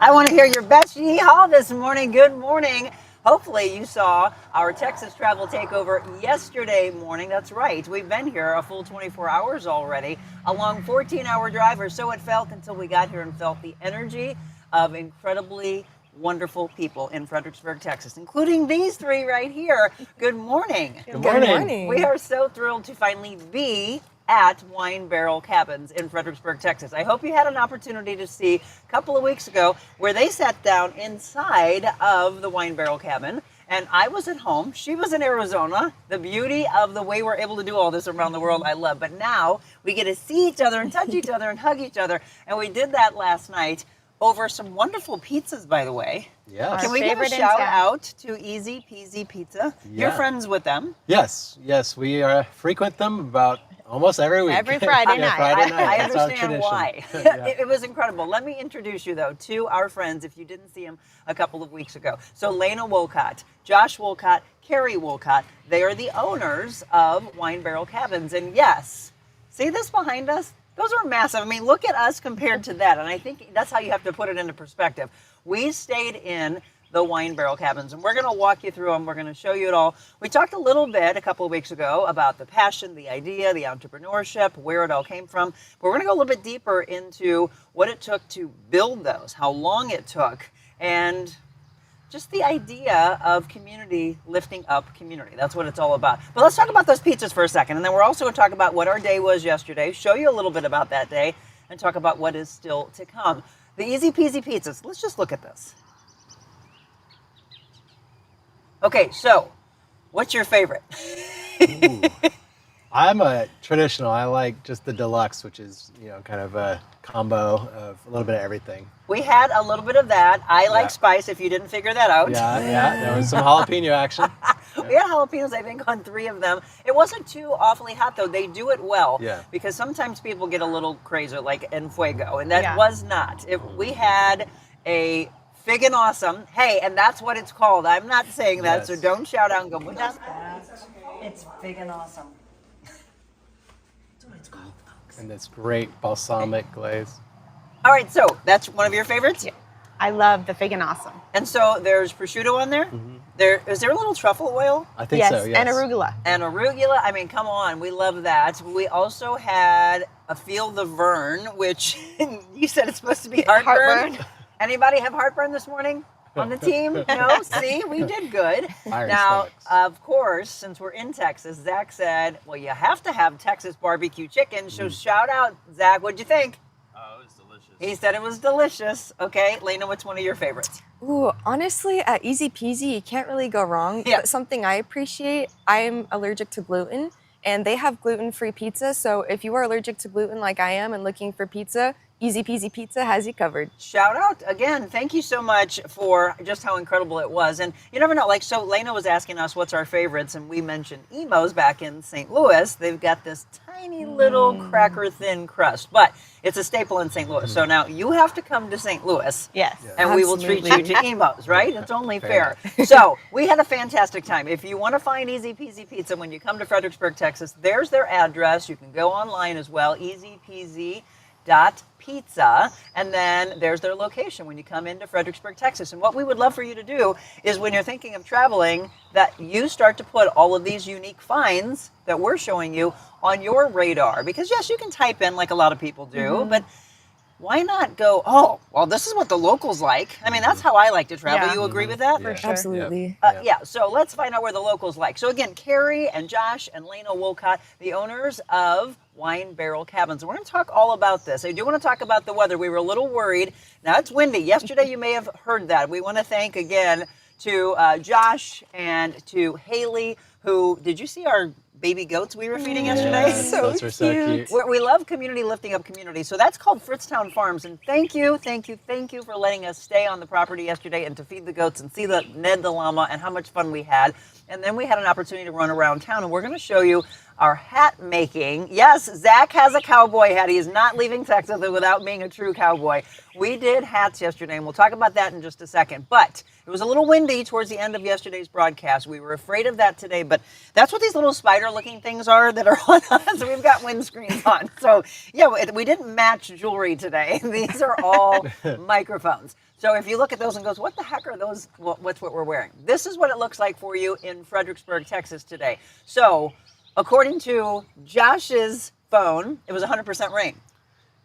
I want to hear your best yeehaw this morning. Good morning. Hopefully you saw our Texas travel takeover yesterday morning. That's right. We've been here a full 24 hours already, a long 14-hour drive, or so it felt until we got here and felt the energy of incredibly wonderful people in Fredericksburg, Texas, including these three right here. Good morning. Good morning. We are so thrilled to finally be at Wine Barrel Cabins in Fredericksburg, Texas. I hope you had an opportunity to see a couple of weeks ago where they sat down inside of the Wine Barrel Cabin, and I was at home. She was in Arizona. The beauty of the way we're able to do all this around the world, I love. But now we get to see each other and touch each other and hug each other, and we did that last night over some wonderful pizzas, by the way. Yes. Can we give a shout out to Easy Peasy Pizza? Yeah. You're friends with them. Yes, we frequent them about almost every week. Every Friday night. Friday night. I That's our understand tradition. why. Yeah. It was incredible. Let me introduce you, though, to our friends, if you didn't see them a couple of weeks ago. So Lena Wolcott, Josh Wolcott, Carrie Wolcott, they are the owners of Wine Barrel Cabins. And yes, see this behind us? Those are massive. I mean, look at us compared to that. And I think that's how you have to put it into perspective. We stayed in the Wine Barrel Cabins, and we're going to walk you through them. We're going to show you it all. We talked a little bit a couple of weeks ago about the passion, the idea, the entrepreneurship, where it all came from. But we're going to go a little bit deeper into what it took to build those, how long it took, and just the idea of community lifting up community. That's what it's all about. But let's talk about those pizzas for a second, and then we're also going to talk about what our day was yesterday, show you a little bit about that day, and talk about what is still to come. The Easy Peasy Pizzas. Let's just look at this. Okay, so what's your favorite? Ooh. I'm a traditional. I like just the deluxe, which is, kind of a combo of a little bit of everything. We had a little bit of that. I like spice, if you didn't figure that out. Yeah, there was some jalapeno action. We had jalapenos, I think, on 3 of them. It wasn't too awfully hot, though. They do it well. Yeah. Because sometimes people get a little crazy, like en fuego, and that was not. We had a Fig and Awesome. Hey, and that's what it's called. I'm not saying that, Yes. so don't shout out and go, what is that? It's Fig and Awesome. That's what it's called, folks. And this great balsamic glaze. All right, so that's one of your favorites? Yeah. I love the Fig and Awesome. And so there's prosciutto on there? Mm-hmm. Is there a little truffle oil? I think so, yes. And arugula. And arugula, I mean, come on, we love that. We also had a Feel the Vern, which you said it's supposed to be heartburn. Anybody have heartburn this morning on the team? No? See, we did good. Iron Now, stomachs. of course, since we're in Texas, Zach said, well, you have to have Texas barbecue chicken. So shout out, Zach, what'd you think? Oh, it was delicious. He said it was delicious. Okay, Lena, what's one of your favorites? Ooh, honestly, at Easy Peasy, you can't really go wrong. Yeah. But something I appreciate, I'm allergic to gluten, and they have gluten-free pizza. So if you are allergic to gluten like I am and looking for pizza, Easy Peasy Pizza has you covered. Shout out again. Thank you so much for just how incredible it was. And you never know, so Lena was asking us what's our favorites, and we mentioned Emo's back in St. Louis. They've got this tiny little cracker thin crust, but it's a staple in St. Louis. So now you have to come to St. Louis. Yes. And we will treat you Absolutely. to Emo's, right? It's only fair. Fair So we had a fantastic time. If you want to find Easy Peasy Pizza when you come to Fredericksburg, Texas, there's their address. You can go online as well, easypeasy.pizza, and then there's their location when you come into Fredericksburg, Texas. And what we would love for you to do is when you're thinking of traveling, that you start to put all of these unique finds that we're showing you on your radar. Because yes, you can type in like a lot of people do, but why not go, oh, well, this is what the locals like. I mean, that's how I like to travel. Yeah. You agree with that? Yeah. Sure. Absolutely. Yeah, so let's find out where the locals like. So again, Carrie and Josh and Lena Wolcott, the owners of Wine Barrel Cabins. And we're going to talk all about this. I do want to talk about the weather. We were a little worried. Now it's windy. Yesterday you may have heard that. We want to thank again to Josh and to Haley, who, did you see our baby goats we were feeding yesterday? Yes, those were so cute. We love community lifting up community. So that's called Fritztown Farms. And thank you for letting us stay on the property yesterday and to feed the goats and see Ned the llama and how much fun we had. And then we had an opportunity to run around town. And we're going to show you our hat making. Yes, Zach has a cowboy hat. He is not leaving Texas without being a true cowboy. We did hats yesterday, and we'll talk about that in just a second. But it was a little windy towards the end of yesterday's broadcast. We were afraid of that today, but that's what these little spider-looking things are that are on us. We've got windscreens on. So, yeah, we didn't match jewelry today. These are all microphones. So if you look at those and goes, what the heck are those? Well, what's what we're wearing? This is what it looks like for you in Fredericksburg, Texas today. So according to Josh's phone, it was 100% rain.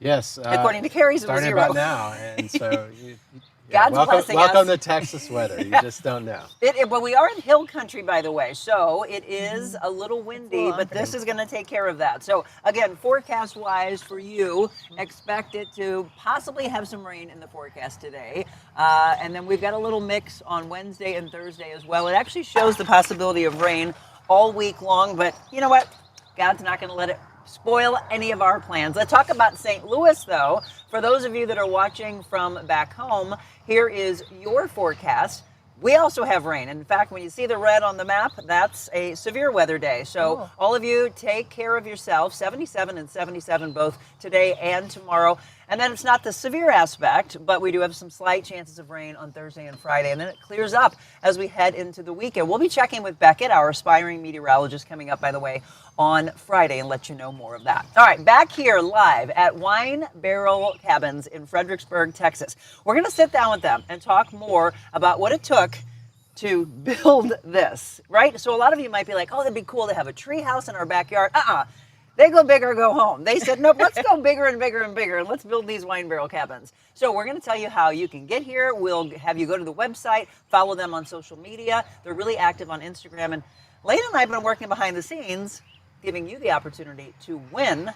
Yes. According to Carrie's, it was starting 0. about now, and so God's blessing us. Welcome to Texas weather. You just don't know. Well, we are in hill country, by the way, so it is a little windy, but this is going to take care of that. So again, forecast-wise for you, expect it to possibly have some rain in the forecast today. And then we've got a little mix on Wednesday and Thursday as well. It actually shows the possibility of rain all week long, but you know what? God's not going to let it spoil any of our plans. Let's talk about St. Louis, though. For those of you that are watching from back home, here is your forecast. We also have rain. In fact, when you see the red on the map, that's a severe weather day. So all of you take care of yourself. 77 and 77 both today and tomorrow. And then it's not the severe aspect, but we do have some slight chances of rain on Thursday and Friday. And then it clears up as we head into the weekend. We'll be checking with Beckett, our aspiring meteorologist, coming up, by the way, on Friday, and let you know more of that. All right, back here live at Wine Barrel Cabins in Fredericksburg, Texas. We're going to sit down with them and talk more about what it took to build this, right? So a lot of you might be like, oh, that'd be cool to have a tree house in our backyard. They go big or go home. They said, nope, let's go bigger and bigger and bigger, and let's build these wine barrel cabins. So we're going to tell you how you can get here. We'll have you go to the website, follow them on social media. They're really active on Instagram. And Lane and I have been working behind the scenes, giving you the opportunity to win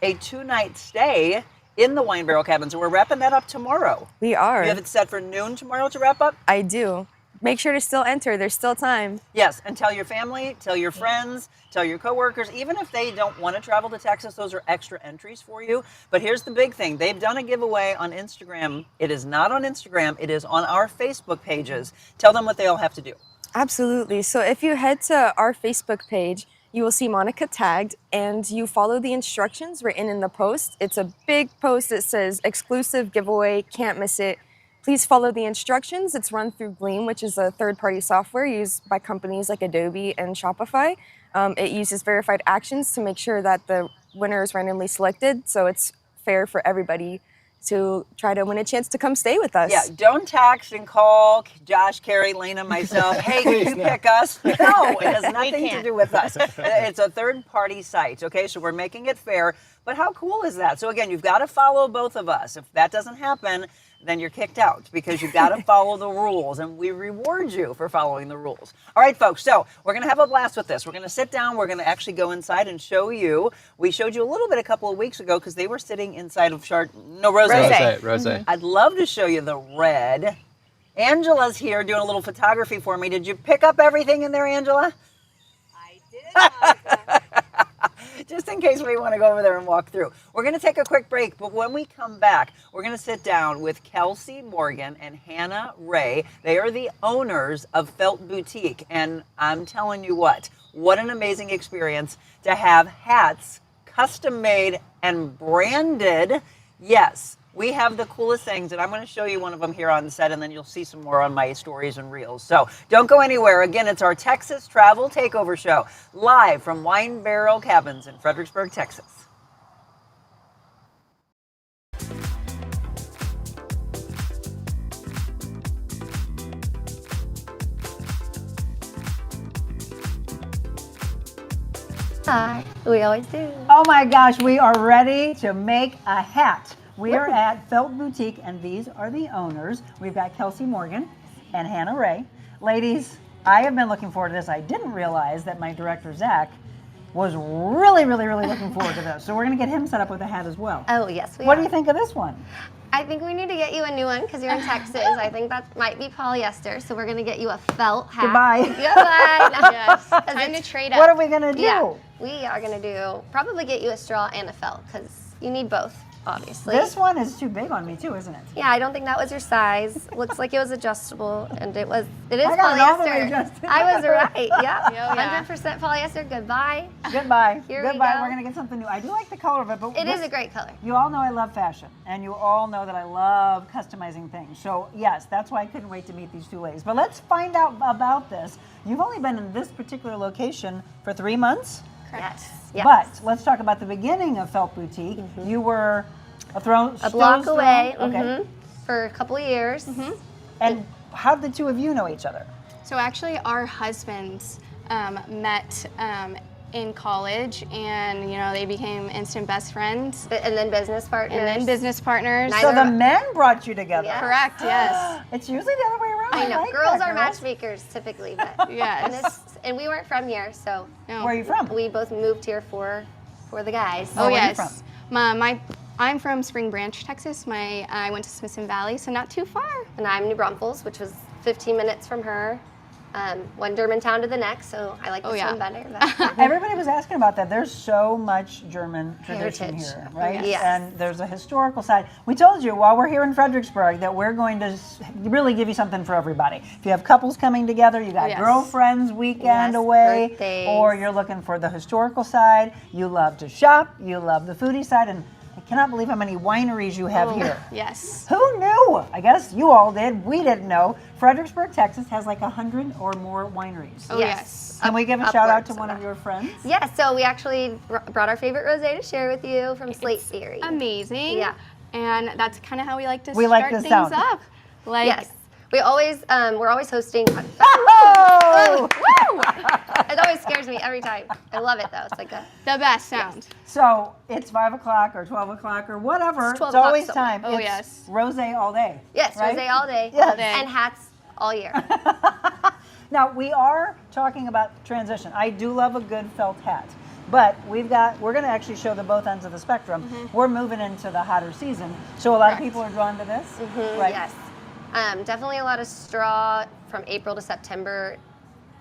a 2-night stay in the wine barrel cabins. And we're wrapping that up tomorrow. We are. You have it set for noon tomorrow to wrap up? I do. Make sure to still enter. There's still time. Yes, and tell your family, tell your friends, tell your coworkers. Even if they don't want to travel to Texas, those are extra entries for you. But here's the big thing. They've done a giveaway on Instagram. It is not on Instagram. It is on our Facebook pages. Tell them what they all have to do. Absolutely. So if you head to our Facebook page, you will see Monica tagged, and you follow the instructions written in the post. It's a big post that says exclusive giveaway, can't miss it. Please follow the instructions. It's run through Gleam, which is a third-party software used by companies like Adobe and Shopify. It uses verified actions to make sure that the winner is randomly selected, so it's fair for everybody to try to win a chance to come stay with us. Yeah, don't text and call Josh, Carrie, Lena, myself. Hey, can you pick us? No, it has nothing to do with us. It's a third-party site, okay? So we're making it fair. But how cool is that? So again, you've got to follow both of us. If that doesn't happen, then you're kicked out because you've got to follow the rules, and we reward you for following the rules. All right, folks, so we're going to have a blast with this. We're going to sit down. We're going to actually go inside and show you. We showed you a little bit a couple of weeks ago because they were sitting inside of Rosé. I'd love to show you the red. Angela's here doing a little photography for me. Did you pick up everything in there, Angela? I did. Just in case we want to go over there and walk through. We're going to take a quick break, but when we come back, we're going to sit down with Kelsey Morgan and Hannah Ray. They are the owners of Felt Boutique, and I'm telling you what an amazing experience to have hats custom made and branded. Yes, we have the coolest things, and I'm going to show you one of them here on set, and then you'll see some more on my stories and reels. So don't go anywhere. Again, it's our Texas Travel Takeover Show, live from Wine Barrel Cabins in Fredericksburg, Texas. Hi, we always do. Oh my gosh, we are ready to make a hat. We are at Felt Boutique, and these are the owners. We've got Kelsey Morgan and Hannah Ray. Ladies, I have been looking forward to this. I didn't realize that my director, Zach, was really looking forward to this. So we're going to get him set up with a hat as well. Oh, yes, we What are. do you think of this one? I think we need to get you a new one because you're in Texas. I think that might be polyester, so we're going to get you a felt hat. Goodbye. Goodbye. No. Yes, time to trade up. What are we going to do? Yeah. we are going to probably get you a straw and a felt because you need both, obviously. This one is too big on me too, isn't it? Yeah, I don't think that was your size. Looks like it was adjustable, and it is I got it all the way polyester. adjusted. I was right. Yeah, yeah. 100% polyester. Goodbye. Goodbye. Here we Goodbye. go. We're gonna get something new. I do like the color of it, but It is a great color. You all know I love fashion, and you all know that I love customizing things. So yes, that's why I couldn't wait to meet these two ladies. But let's find out about this. You've only been in this particular location for 3 months. Yes. Yes. But let's talk about the beginning of Felt Boutique. You were a block away. Okay. For a couple of years. And how did the two of you know each other? So actually, our husbands met in college, and they became instant best friends. And then business partners. And then business partners. So the men brought you together. Yeah. Correct. Yes. It's usually the other way around. I know. like Girls that, are matchmakers typically, but Yes. and we weren't from here, so No. Where are you from? we both moved here for the guys. Oh where are you yes. I'm from Spring Branch, Texas. I went to Smithson Valley, so not too far. And I'm New Braunfels, which was 15 minutes from her. One Germantown to the next, so I like this yeah. one better. But Everybody was asking about that. There's so much German tradition Heritage. here, right? Yes. And there's a historical side. We told you while we're here in Fredericksburg that we're going to really give you something for everybody. If you have couples coming together, you got yes. girlfriends weekend Yes, away, birthdays. or you're looking for the historical side. You love to shop. You love the foodie side, and I cannot believe how many wineries you have here. Yes. Who knew? I guess you all did. We didn't know. Fredericksburg, Texas has like 100 or more wineries. Oh yes. Can we give a shout out to upwards one of of your friends? yeah, so we actually brought our favorite rosé to share with you from Slate Theory. Amazing. Yeah. And that's kind of how we like to We like start the things sound. up. Like, Yes. We're always hosting. Oh! It always scares me every time. I love it though. It's like a the best sound. So it's 5 o'clock or 12 o'clock or whatever. It's 12 It's always o'clock time. somewhere. Oh, It's yes. rosé all day. yes, right? rosé all day. Yes. And hats all year. Now we are talking about transition. I do love a good felt hat. But we're going to actually show the both ends of the spectrum. We're moving into the hotter season. So a lot of Correct. people are drawn to this. Right. Yes. Definitely a lot of straw from April to September.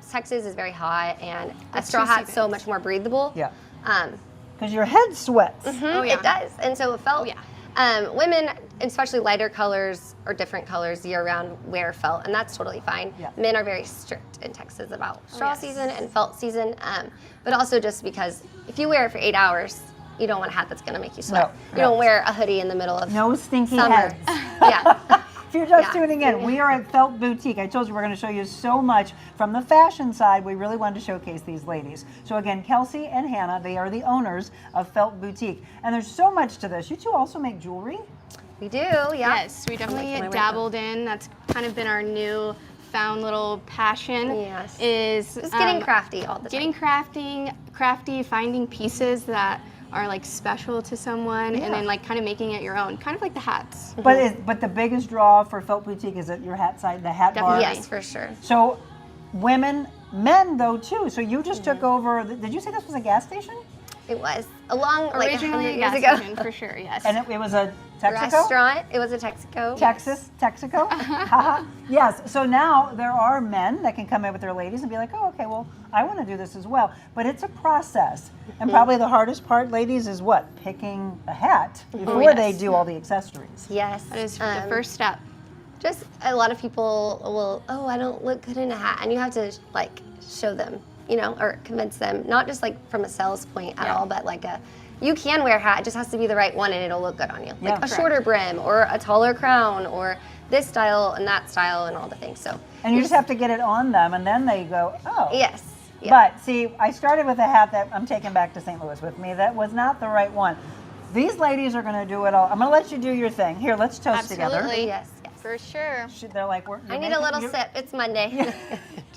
Texas is very hot, and a straw two hat's so seasons. much more breathable. Yeah. Um, Because your head sweats. Oh, yeah. It does, and so it felt. Oh, yeah. Women, especially lighter colors or different colors year-round, wear felt, and that's totally fine. Yeah. Men are very strict in Texas about straw yes. season and felt season, but also just because if you wear it for 8 hours, you don't want a hat that's going to make you sweat. No, You don't wear a hoodie in the middle of No stinky summer. heads. Yeah. If you're just Yeah. tuning in, we are at Felt Boutique. I told you we're going to show you so much from the fashion side. We really wanted to showcase these ladies. So again, Kelsey and Hannah, they are the owners of Felt Boutique. And there's so much to this. You two also make jewelry? We do, yeah. Yes, we definitely Wait. dabbled in. That's kind of been our new found little passion. Yes. Is Just getting crafty all the time. getting crafty, finding pieces that are like special to someone, Yeah. and then like kind of making it your own, kind of like the hats. But the biggest draw for Felt Boutique is at your hat side, the hat bar. Definitely. Yes, for sure. So women, men though too. So you just took over, did you say this was a gas station? It was along like 100 Originally a years gas ago. station, for sure, yes. And it was a Texaco? Restaurant. It was a Texaco. Texaco? Haha. Yes. So now there are men that can come in with their ladies and be like, oh, okay, well, I want to do this as well. But it's a process. And probably the hardest part, ladies, is what? Picking a hat before they do all the accessories. Yes. That is the first step. Just a lot of people will, oh, I don't look good in a hat, and you have to like show them, or convince them, not just like from a sales point at all, but like you can wear a hat. It just has to be the right one, and it'll look good on you. Yeah. Like a shorter brim, or a taller crown, or this style and that style, and all the things. So. And you just have to get it on them, and then they go, oh. Yes. Yeah. But see, I started with a hat that I'm taking back to St. Louis with me that was not the right one. These ladies are going to do it all. I'm going to let you do your thing. Here, let's toast together. Absolutely. Yes. For sure. They're like, I need a little sip. It's Monday.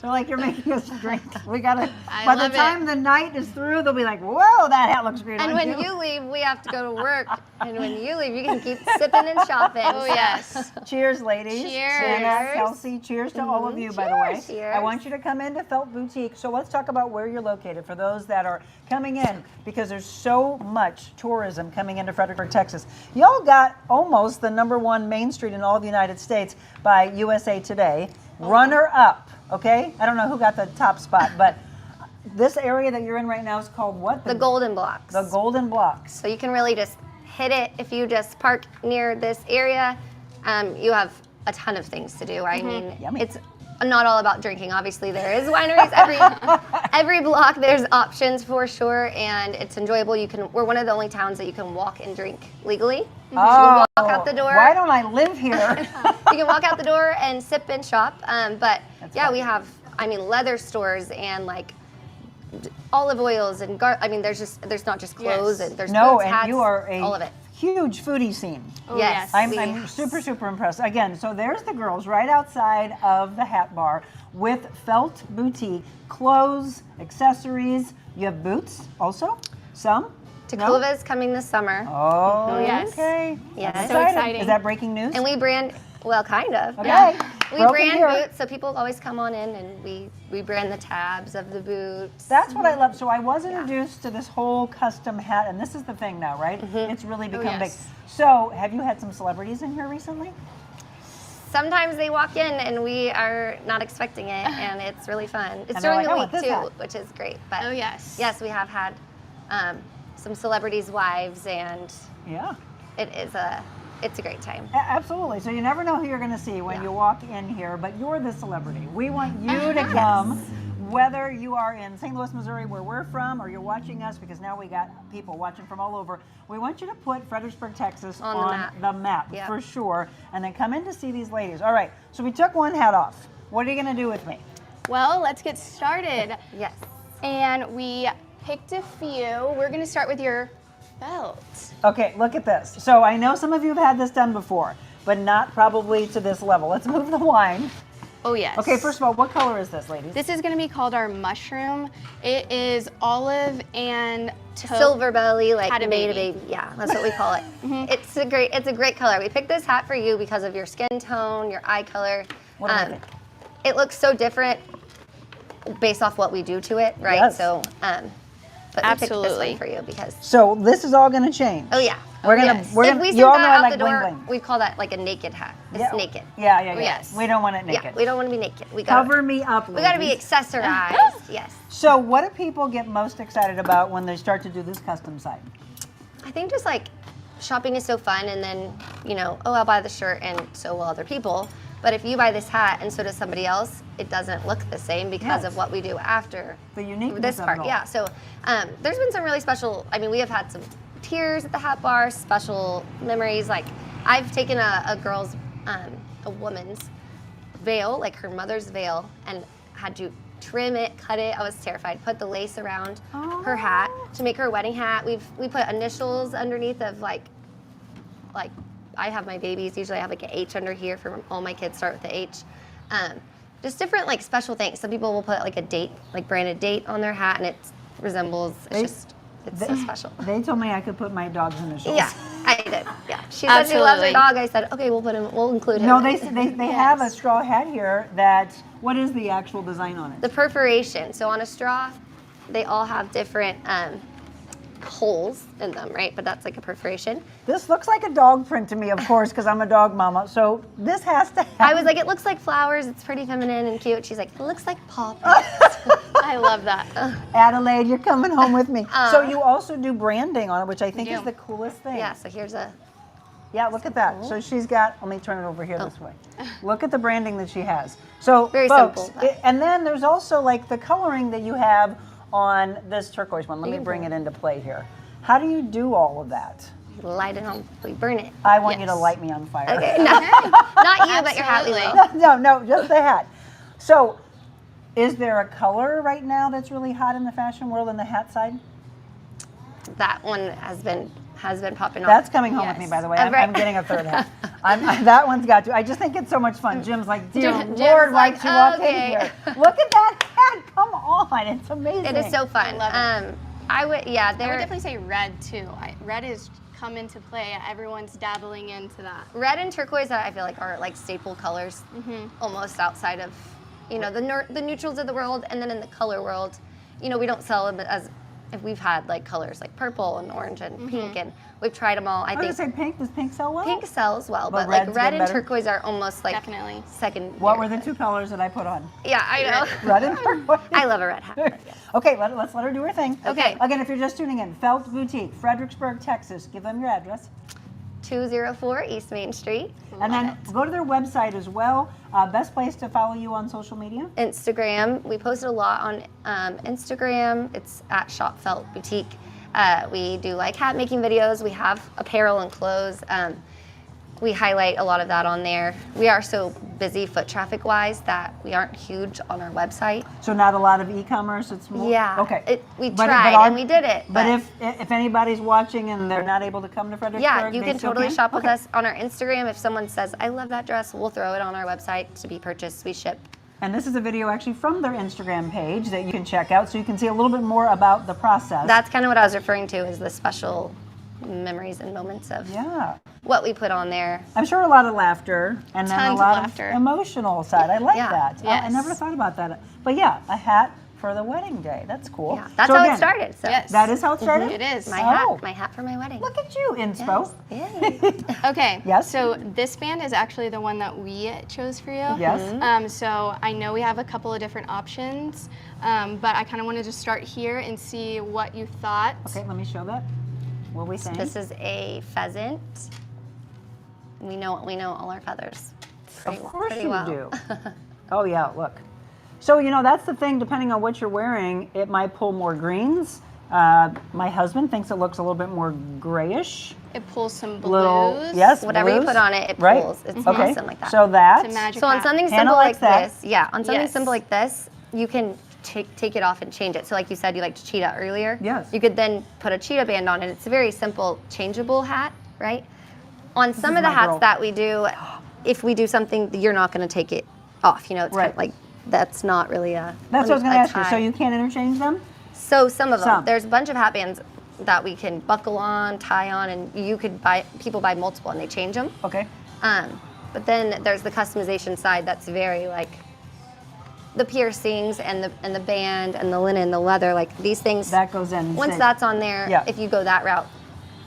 They're like, you're making us drink. We gotta. I By the love it. time the night is through, they'll be like, whoa, that hat looks great And on when you. you leave, we have to go to work. And when you leave, you can keep sipping and shopping. Oh yes. Cheers, ladies. Cheers. Hannah, Kelsey, cheers to all of you, by the way. Cheers. I want you to come into Felt Boutique. So let's talk about where you're located for those that are coming in, because there's so much tourism coming into Fredericksburg, Texas. Y'all got almost the #1 main street in all of the United States by USA Today. Runner up, okay? I don't know who got the top spot, but this area that you're in right now is called what? The Golden Blocks. The Golden Blocks. So you can really just hit it if you just park near this area. You have a ton of things to do. I mean, Yummy. it's not all about drinking. Obviously, there is wineries every block. There's options for sure, and it's enjoyable. We're one of the only towns that you can walk and drink legally. You can walk out the door. Why don't I live here? You can walk out the door and sip and shop. But we have, leather stores and like olive oils and there's not just clothes and there's boots, hats, you are all of it. Huge foodie scene. Oh, Yes. I'm super impressed. Again, so there's the girls right outside of the hat bar with Felt Boutique, clothes, accessories. You have boots also? Some? Takuva's coming this summer. Oh, yes. Okay. Yes. So exciting. Is that breaking news? And we brand, well, kind of. Okay. Yeah. We Broken brand here. boots, so people always come on in and we brand the tabs of the boots. That's what I love. So I was introduced to this whole custom hat, and this is the thing now, right? It's really become big. yes. So have you had some celebrities in here recently? Sometimes they walk in and we are not expecting it, and it's really fun. It's And they're during like, "I the want week this too, hat." which is great. But Oh, yes. yes, we have had some celebrities' wives, and Yeah. it's a great time. Absolutely. So you never know who you're going to see when you walk in here, but you're the celebrity. We want you to come, whether you are in St. Louis, Missouri, where we're from, or you're watching us, because now we got people watching from all over. We want you to put Fredericksburg, Texas On the map. Yep. for sure, and then come in to see these ladies. All right. So we took one hat off. What are you going to do with me? Well, let's get started. Yes. And we picked a few. We're going to start with your felt. Okay, look at this. So I know some of you have had this done before, but not probably to this level. Let's move the wine. Oh, yes. Okay, first of all, what color is this, ladies? This is going to be called our mushroom. It is olive and taupe. Silver belly, like Had a made baby. a baby. Yeah, that's what we call it. It's a great color. We picked this hat for you because of your skin tone, your eye color. What do you think? It looks so different based off what we do to it, right? Yes. So, but we picked this Absolutely. one for you because. So this is all going to change. Oh yeah. We're gonna. yes. We're If gonna. we You send all know that I out like the bling door, bling. we call that like a naked hat. It's naked. Yeah. Oh, yes. We don't want it naked. Yeah, we don't want to be naked. We gotta, Cover me up. We got to be ladies. accessorized. Yes. So what do people get most excited about when they start to do this custom site? I think just like shopping is so fun, and then I'll buy the shirt, and so will other people. But if you buy this hat and so does somebody else, it doesn't look the same because Yes. of what we do after The uniqueness this of part. it all. Yeah. So there's been some really special. I mean, we have had some tears at the hat bar, special memories. Like I've taken a girl's, a woman's veil, like her mother's veil, and had to trim it, cut it. I was terrified. Put the lace around her hat to make her wedding hat. We put initials underneath of like I have my babies. Usually I have like an H under here for all my kids start with the H. Just different like special things. Some people will put like a date, like branded date on their hat, and it resembles. It's so special. They told me I could put my dog's initials. Yeah, I did. Yeah, she said she loves her Absolutely. dog. I said, okay, we'll include him. No, they have a straw hat here that. What is the actual design on it? The perforation. So on a straw, they all have different holes in them, right? But that's like a perforation. This looks like a dog print to me, of course, because I'm a dog mama. So this has to have. I was like, it looks like flowers. It's pretty feminine and cute. She's like, it looks like paw I love that. Adelaide, you're coming home with me. So you also do branding on it, which I think is the coolest thing. Yeah, so here's a. Yeah, look at that. So she's got, let me turn it over here this way. Look at the branding that she has. So Very folks, simple, but- and then there's also like the coloring that you have on this turquoise one. Let me bring it into play here. How do you do all of that? Light it on, we burn it. I want you to Yes. light me on fire. Okay, no, not you, but your hat. We Absolutely. will. No, just the hat. So is there a color right now that's really hot in the fashion world in the hat side? That one has been popping off. That's coming home with me, Yes. by the way. I'm Right. getting a third hat. That one's got to. I just think it's so much fun. Jim's like, dear Jim's Lord, why like, don't you walk okay. in here? Look at that hat. Come on. It's amazing. It is so fun. love it. I would, yeah. I would There, definitely say red too. Red has come into play. Everyone's dabbling into that. red and turquoise, I feel like are like staple colors, almost outside of, the neutrals of the world, and then in the color world, we don't sell them as we've had like colors like purple and orange and pink, and we've tried them all. I I was think gonna say pink. Does pink sell well? pink sells well, But but like red's red getting and better? turquoise are almost like Definitely. second. What were the 2 colors that I put on? Yeah, I know. Red and turquoise. I love a red hat. But yeah. Okay, let's let her do her thing. Okay. Again, if you're just tuning in, Felt Boutique, Fredericksburg, Texas. Give them your address. 204 East Main Street. And then go to their website as well. Best place to follow you on social media? Instagram. We posted a lot on Instagram. It's at Shop Felt Boutique. We do like hat making videos. We have apparel and clothes. We highlight a lot of that on there. We are so busy foot traffic wise that we aren't huge on our website. So not a lot of e-commerce. It's more. Yeah. Okay. We But tried our- and we did it. But if anybody's watching and they're not able to come to Fredericksburg, yeah, you they can still totally can? shop with Okay. us on our Instagram. If someone says, I love that dress, we'll throw it on our website to be purchased. We ship. And this is a video actually from their Instagram page that you can check out, so you can see a little bit more about the process. That's kind of what I was referring to, is the special memories and moments of Yeah. what we put on there. I'm sure a lot of laughter and then Tons a of lot laughter. of emotional side. I like Yeah. that. I Yes. never thought about that. But yeah, a hat for the wedding day. That's cool. Yeah, that's So how again, it started. So Yes. That is how it started? It is. my Oh. hat for my wedding. Look at you, inspo. Yes. Okay. Yes? So this band is actually the one that we chose for you. Yes. So I know we have a couple of different options, but I kind of wanted to start here and see what you thought. Okay, let me show that. What we saying? This is a pheasant. We know all our feathers. Of course pretty you well. do. Oh yeah, look. So that's the thing. Depending on what you're wearing, it might pull more greens. My husband thinks it looks a little bit more grayish. It pulls some blues. Little, yes, Whatever you blues. put on it, it Right. pulls. It's Okay. awesome like that. So that. It's a magic So on hat. something Hannah simple likes like that. this, yeah, on something Yes. simple like this, you can take it off and change it. So like you said, you liked cheetah earlier. Yes. You could then put a cheetah band on it. It's a very simple, changeable hat, right? On some is of the my hats girl. that we do, if we do something, you're not going to take it off. It's kind Right. of like, that's not really a That's what I was going to ask you. tie. So you can't interchange them? So some of them. Some. There's a bunch of hat bands that we can buckle on, tie on, and you could people buy multiple and they change them. Okay. But then there's the customization side that's very like the piercings and the band and the linen, the leather, like these things. That goes in. Once Say- that's on there, Yeah. if you go that route,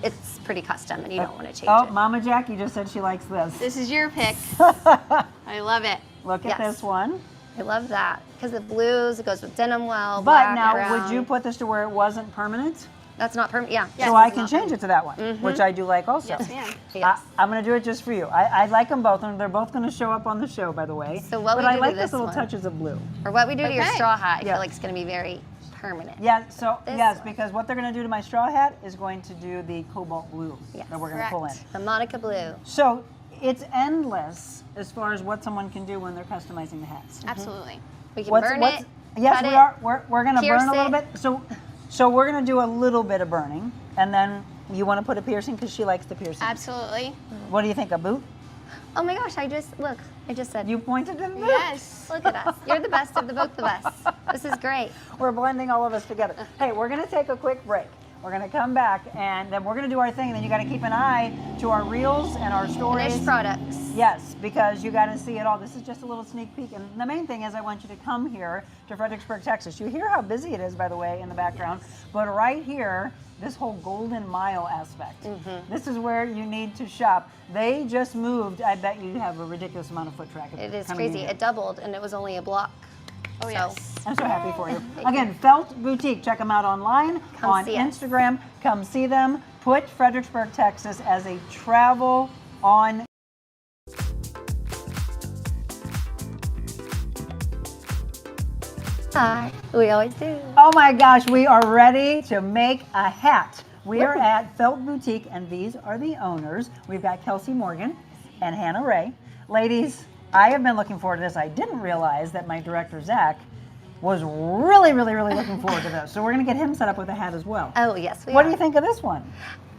it's pretty custom and you don't want to change Oh, it. Mama Jackie just said she likes this. This is your pick. I love it. Look at Yes. this one. I love that because the blues, it goes with denim well. But black, now, brown. would you put this to where it wasn't permanent? That's not permanent. Yeah. Yes. So I it's can not change it to that one, which I do like also. Yes, ma'am. Yes. I'm going to do it just for you. I like them both, and they're both going to show up on the show, by the way. So what but we I do like to this this little one- touches of blue. Or what we do to your Okay. straw hat, I Yeah. feel like it's going to be very permanent. Yeah, so This yes, one. because what they're going to do to my straw hat is going to do the cobalt blue Yes. that we're going to pull in. Correct. The Monica blue. So it's endless as far as what someone can do when they're customizing the hats. Absolutely. We can burn it. Yes, cut we it, are. We're going to pierce burn a little it. bit. So we're going to do a little bit of burning, and then you want to put a piercing because she likes the piercing. Absolutely. What do you think, a boot? Oh my gosh, I just said, You pointed to the boot. Yes. look at us. You're the best of both of us. This is great. We're blending all of us together. Hey, we're going to take a quick break. We're going to come back, and then we're going to do our thing, and then you got to keep an eye to our reels and our stories. Finished products. Yes, because you got to see it all. This is just a little sneak peek. And the main thing is I want you to come here to Fredericksburg, Texas. You hear how busy it is, by the way, in the background. But right here, this whole Golden Mile aspect. This is where you need to shop. They just moved. I bet you have a ridiculous amount of foot traffic. It is coming in crazy. here. It doubled and it was only a block. Oh, So, yes. I'm so happy for you. Again, Felt Boutique. Check them out online, Come on see us. Instagram. Come see them. Put Fredericksburg, Texas as a travel on. Hi. We always do. Oh my gosh, we are ready to make a hat. We are at Felt Boutique, and these are the owners. We've got Kelsey Morgan and Hannah Ray. Ladies, I have been looking forward to this. I didn't realize that my director, Zach, was really looking forward to this. So we're going to get him set up with a hat as well. Oh, yes, we What are. do you think of this one?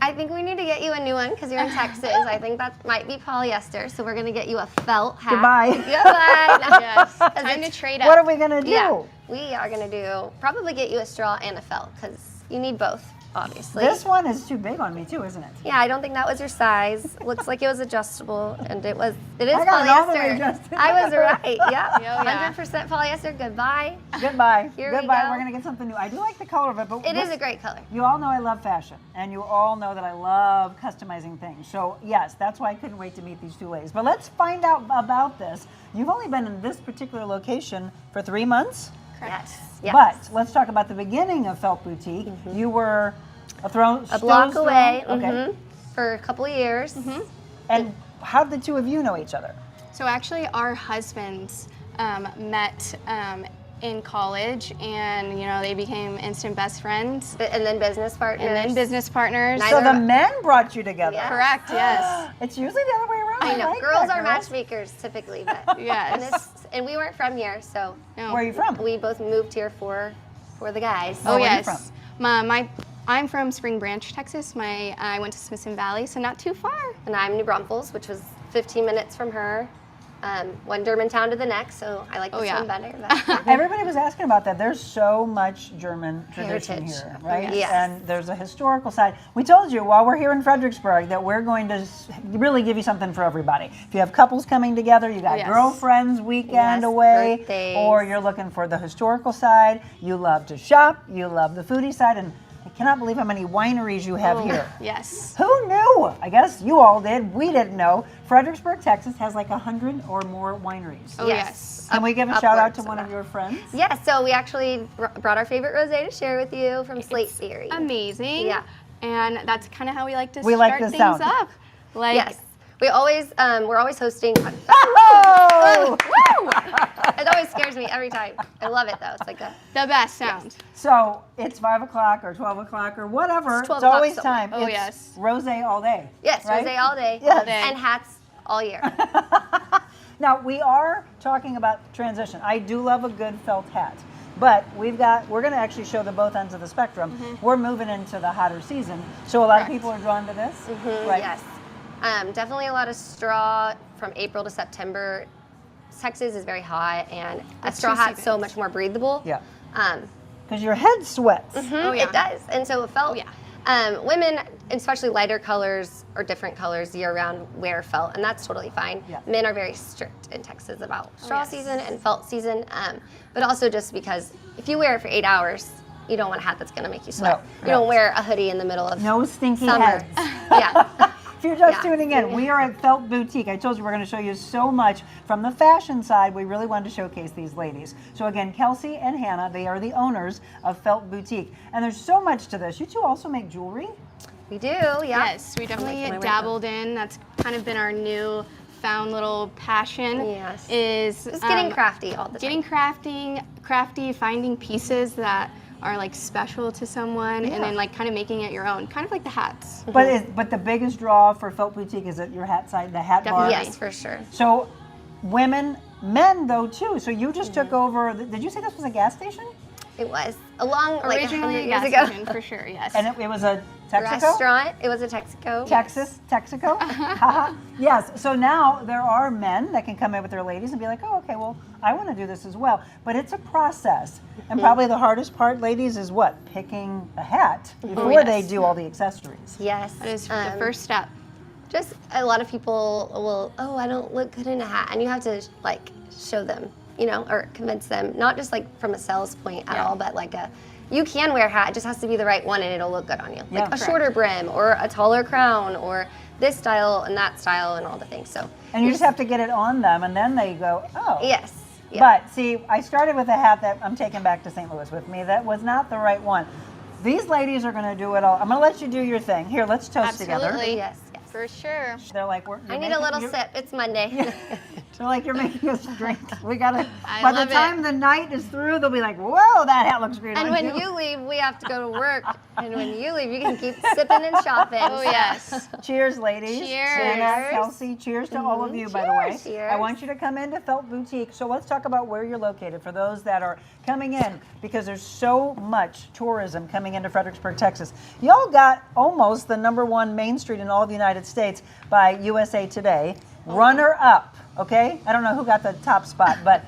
I think we need to get you a new one because you're in Texas. I think that might be polyester. So we're going to get you a felt hat. Goodbye. Goodbye. Yes. Time to trade up. What are we going to do? Yeah, we are going to probably get you a straw and a felt because you need both. obviously. This one is too big on me too, isn't it? Yeah, I don't think that was your size. Looks like it was adjustable, and it is I got it all the way polyester. adjusted. I was right. Yeah, yeah. 100% polyester. Goodbye. Goodbye. Here we Goodbye. go. We're gonna get something new. I do like the color of it, but It is this- a great color. You all know I love fashion, and you all know that I love customizing things. So yes, that's why I couldn't wait to meet these two ladies. But let's find out about this. You've only been in this particular location for 3 months. Yes. Yes. But let's talk about the beginning of Felt Boutique. You were a block away. Okay. For a couple of years. And how did the two of you know each other? So actually, our husbands met in college, and they became instant best friends, And then business partners. and then business partners. Neither- So the men brought you together. Yeah. Correct. Yes. It's usually the other way around. I know. like Girls that, are matchmakers typically, but Yes. and we weren't from here, so No. Where are you from? we both moved here for the guys. Oh where are you yes. I'm from Spring Branch, Texas. I went to Smithson Valley, so not too far. And I'm New Braunfels, which was 15 minutes from her. One German town to the next, so I like this yeah. one better. But Everybody was asking about that. There's so much German tradition Heritage. here, right? Yes. And there's a historical side. We told you while we're here in Fredericksburg that we're going to really give you something for everybody. If you have couples coming together, you got Yes. girlfriends weekend Yes, away, birthdays. or you're looking for the historical side. You love to shop. You love the foodie side, and I cannot believe how many wineries you have here. Yes. Who knew? I guess you all did. We didn't know. Fredericksburg, Texas has like 100 or more wineries. Oh Yes. yes. Can we give a shout out upwards to of one of that. your friends? yeah, so we actually brought our favorite rosé to share with you from Slate Theory. Amazing. Yeah. And that's kind of how we like to We like start the things sound. up. Like, Yes. We're always hosting. Oh! It always scares me every time. I love it though. It's like a the best sound. So it's 5 o'clock or 12 o'clock or whatever. It's 12 It's o'clock always somewhere. time. Oh, It's yes. rosé all day. yes, right? rosé all day. Yes. day. And hats all year. Now we are talking about transition. I do love a good felt hat. But we're going to actually show the both ends of the spectrum. We're moving into the hotter season. So a lot of Correct. people are drawn to this. Right? Yes. Definitely a lot of straw from April to September. Texas is very hot, and a It's straw two hat's so seasons. much more breathable. Yeah. Um, Because your head sweats. Oh, yeah. It does, and so it felt. Oh, yeah. Women, especially lighter colors or different colors year-round, wear felt, and that's totally fine. Yeah. Men are very strict in Texas about straw yes. season and felt season, but also just because if you wear it for 8 hours, you don't want a hat that's going to make you sweat. No, You don't wear a hoodie in the middle of No stinky summer. heads. Yeah. If you're just Yeah. tuning in, we are at Felt Boutique. I told you we're going to show you so much from the fashion side. We really wanted to showcase these ladies. So again, Kelsey and Hannah, they are the owners of Felt Boutique. And there's so much to this. You two also make jewelry? We do, yeah. Yes, we definitely my way dabbled in. That's kind of been our new found little passion. Yes. Is Just getting crafty all the time. getting crafty, finding pieces that are like special to someone, Yeah. and then like kind of making it your own, kind of like the hats. But the biggest draw for Felt Boutique is at your hat side, the hat bar. Definitely. Yes, for sure. So women, men though too. So you just took over, did you say this was a gas station? It was a long, like 100 Originally a years gas ago. station, for sure. Yes. And it was a Texaco? Restaurant. It was a Texaco. Texas, Texaco. Haha. Yes. So now there are men that can come in with their ladies and be like, oh, okay, well, I want to do this as well. But it's a process. And probably the hardest part, ladies, is what? Picking a hat before they yes. do all the accessories. Yes. that is the first step. Just a lot of people will, oh, I don't look good in a hat, and you have to like show them, or convince them, not just like from a sales point at all, but like you can wear a hat. It just has to be the right one, and it'll look good on you. Yeah. Like a shorter brim, or a taller crown, or this style and that style, and all the things. So. And you just have to get it on them, and then they go, oh. Yes. Yeah. But see, I started with a hat that I'm taking back to St. Louis with me that was not the right one. These ladies are going to do it all. I'm going to let you do your thing. Here, let's toast together. Absolutely. Yes. For sure. They're like, I need a little sip. It's Monday. They're like, you're making us drink. We got to, I by the love it. time the night is through, they'll be like, whoa, that hat looks great And on when you. you leave, we have to go to work. And when you leave, you can keep sipping and shopping. Oh yes. Cheers, ladies. Cheers. Hannah, Kelsey, cheers to all of you, by the way. Cheers. Cheers. I want you to come into Felt Boutique. So let's talk about where you're located for those that are coming in, because there's so much tourism coming into Fredericksburg, Texas. Y'all got almost the #1 main street in all of the United States by USA Today. Runner up, okay? I don't know who got the top spot, but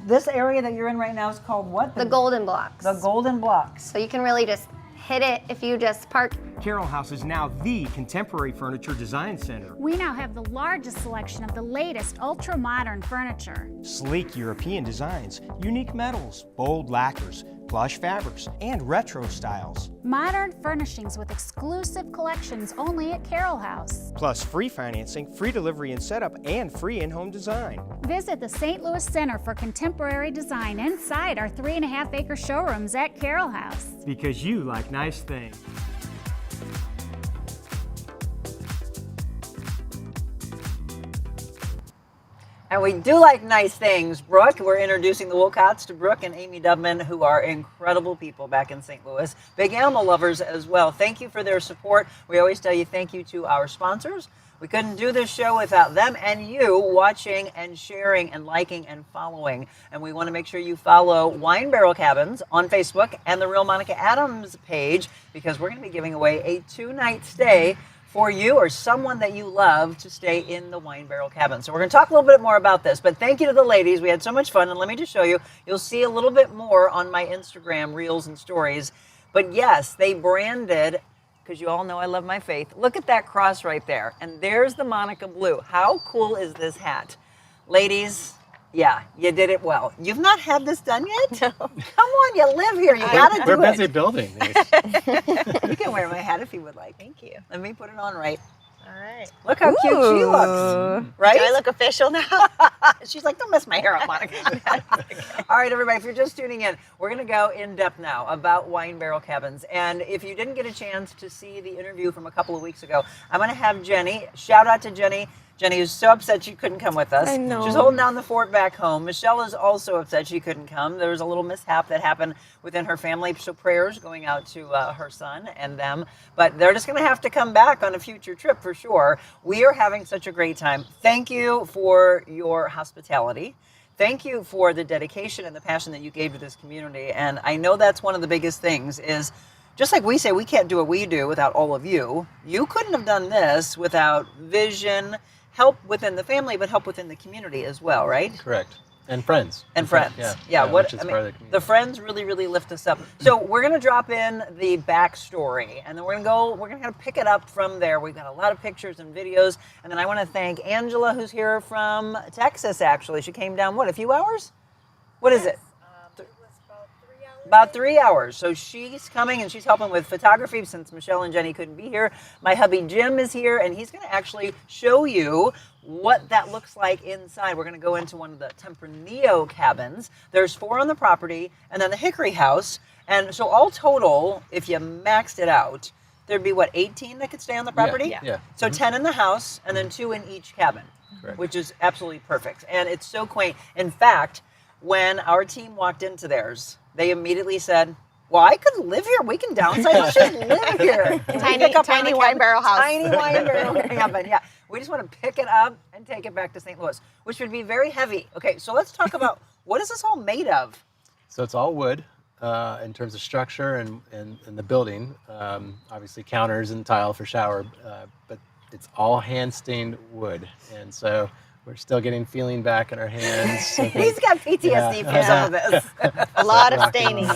this area that you're in right now is called what? The Golden Blocks. The Golden Blocks. So you can really just hit it if you just park. Carroll House is now the contemporary furniture design center. We now have the largest selection of the latest ultra-modern furniture. Sleek European designs, unique metals, bold lacquers, plush fabrics, and retro styles. Modern furnishings with exclusive collections only at Carroll House. Plus free financing, free delivery and setup, and free in-home design. Visit the St. Louis Center for Contemporary Design inside our 3.5-acre showrooms at Carroll House. Because you like nice things. And we do like nice things. Brooke, we're introducing the Wolcotts to Brooke and Amy Dubman, who are incredible people back in St. Louis. Big animal lovers as well. Thank you for their support. We always tell you thank you to our sponsors. We couldn't do this show without them and you watching and sharing and liking and following. And we want to make sure you follow Wine Barrel Cabins on Facebook and the Real Monica Adams page, because we're going to be giving away a 2-night stay for you or someone that you love to stay in the Wine Barrel Cabin. So we're going to talk a little bit more about this, but thank you to the ladies. We had so much fun, and let me just show you. You'll see a little bit more on my Instagram reels and stories. But yes, they branded, because you all know I love my faith. Look at that cross right there, and there's the Monica Blue. How cool is this hat? Ladies, yeah, you did it well. You've not had this done yet? No. Come on, you live here. You got to do it. We're busy building these. You can wear my hat if you would like. Thank you. Let me put it on right. All right. Look how cute she looks. Right? Do I look official now? She's like, don't mess my hair up, Monica. All right, everybody, if you're just tuning in, we're going to go in depth now about Wine Barrel Cabins. And if you didn't get a chance to see the interview from a couple of weeks ago, I'm going to have Jenny. Shout out to Jenny. Jenny is so upset she couldn't come with us. I know. She's holding down the fort back home. Michelle is also upset she couldn't come. There was a little mishap that happened within her family, so prayers going out to her son and them. But they're just going to have to come back on a future trip for sure. We are having such a great time. Thank you for your hospitality. Thank you for the dedication and the passion that you gave to this community. And I know that's one of the biggest things is, just like we say, we can't do what we do without all of you. You couldn't have done this without vision, help within the family, but help within the community as well, right? Correct. And friends. And friends. Yeah. Which is part of the community. The friends really, really lift us up. So we're going to drop in the backstory, and then we're going to kind of pick it up from there. We've got a lot of pictures and videos, and then I want to thank Angela, who's here from Texas, actually. She came down, a few hours? What is it? It was about 3 hours. About 3 hours. So she's coming and she's helping with photography since Michelle and Jenny couldn't be here. My hubby Jim is here, and he's going to actually show you what that looks like inside. We're going to go into one of the Tempranillo cabins. There's 4 on the property, and then the Hickory house. And so all total, if you maxed it out, there'd be 18 that could stay on the property? Yeah. So 10 in the house, and then 2 in each cabin, Correct. which is absolutely perfect. And it's so quaint. In fact, when our team walked into theirs, they immediately said, well, I could live here. We can downsize. Let's just live here. Tiny wine barrel house. Tiny wine barrel cabin. Yeah. We just want to pick it up and take it back to St. Louis, which would be very heavy. Okay, so let's talk about what is this all made of? So it's all wood in terms of structure and the building. Obviously counters and tile for shower, but it's all hand stained wood. And so we're still getting feeling back in our hands. He's got PTSD from some of this. A lot of staining.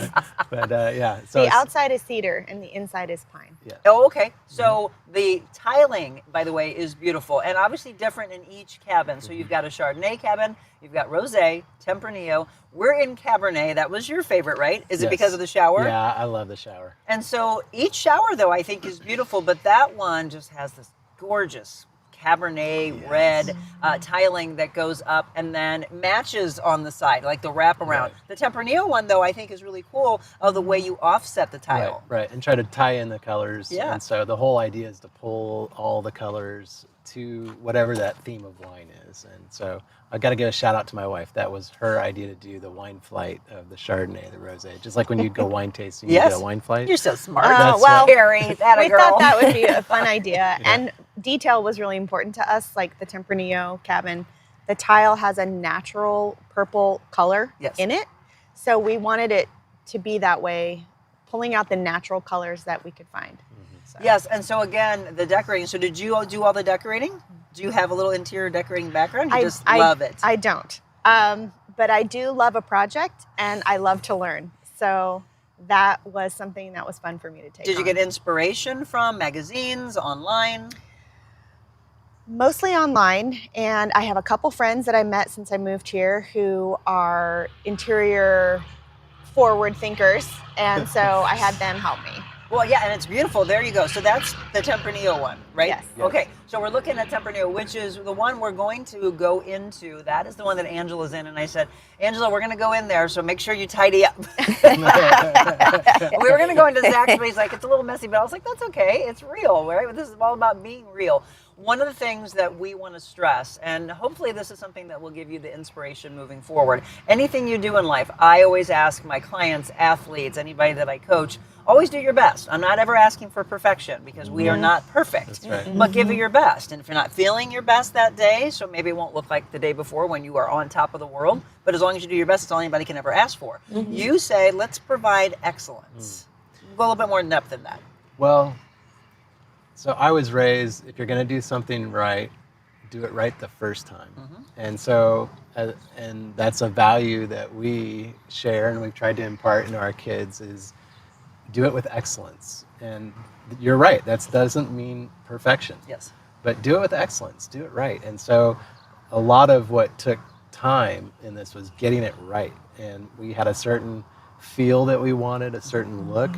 But yeah. So The outside is cedar and the inside is pine. Yeah. Oh, okay. So the tiling, by the way, is beautiful and obviously different in each cabin. So you've got a Chardonnay cabin, you've got Rosé, Tempranillo. We're in Cabernet. That was your favorite, right? Is it because of the shower? Yeah, I love the shower. And so each shower, though, I think is beautiful, but that one just has this gorgeous Cabernet red tiling that goes up and then matches on the side, like the wraparound. Right. The Tempranillo one, though, I think is really cool of the way you offset the tile. Right, and try to tie in the colors. Yeah. And so the whole idea is to pull all the colors to whatever that theme of wine is. And so I got to give a shout out to my wife. That was her idea to do the wine flight of the Chardonnay, the Rosé. Just like when you go wine tasting, you do a wine flight. You're so smart. Well, Carrie, that we girl. thought that would be a fun idea. And detail was really important to us, like the Tempranillo cabin. The tile has a natural purple color in it. So we wanted it to be that way, pulling out the natural colors that we could find. So. Yes, and so again, the decorating. So did you do all the decorating? Do you have a little interior decorating background? You just love it. I don't. But I do love a project, and I love to learn. So that was something that was fun for me to take Did you on. get inspiration from magazines, online? Mostly online, and I have a couple friends that I met since I moved here who are interior forward thinkers, and so I had them help me. Well, yeah, and it's beautiful. There you go. So that's the Tempranillo one, right? Yes. Okay, so we're looking at Tempranillo, which is the one we're going to go into. That is the one that Angela's in, and I said, Angela, we're going to go in there, so make sure you tidy up. We were going to go into Zach's, but he's like, it's a little messy, but I was like, that's okay. It's real, right? This is all about being real. One of the things that we want to stress, and hopefully this is something that will give you the inspiration moving forward. Anything you do in life, I always ask my clients, athletes, anybody that I coach, always do your best. I'm not ever asking for perfection because we are not perfect. That's right. But give it your best. And if you're not feeling your best that day, so maybe it won't look like the day before when you are on top of the world, but as long as you do your best, it's all anybody can ever ask for. You say, let's provide excellence. Go a little bit more in depth than that. Well, so I was raised, if you're going to do something right, do it right the first time. And so, and that's a value that we share and we've tried to impart into our kids is do it with excellence. And you're right, that doesn't mean perfection. Yes. But do it with excellence, do it right. And so a lot of what took time in this was getting it right. And we had a certain feel that we wanted, a certain look.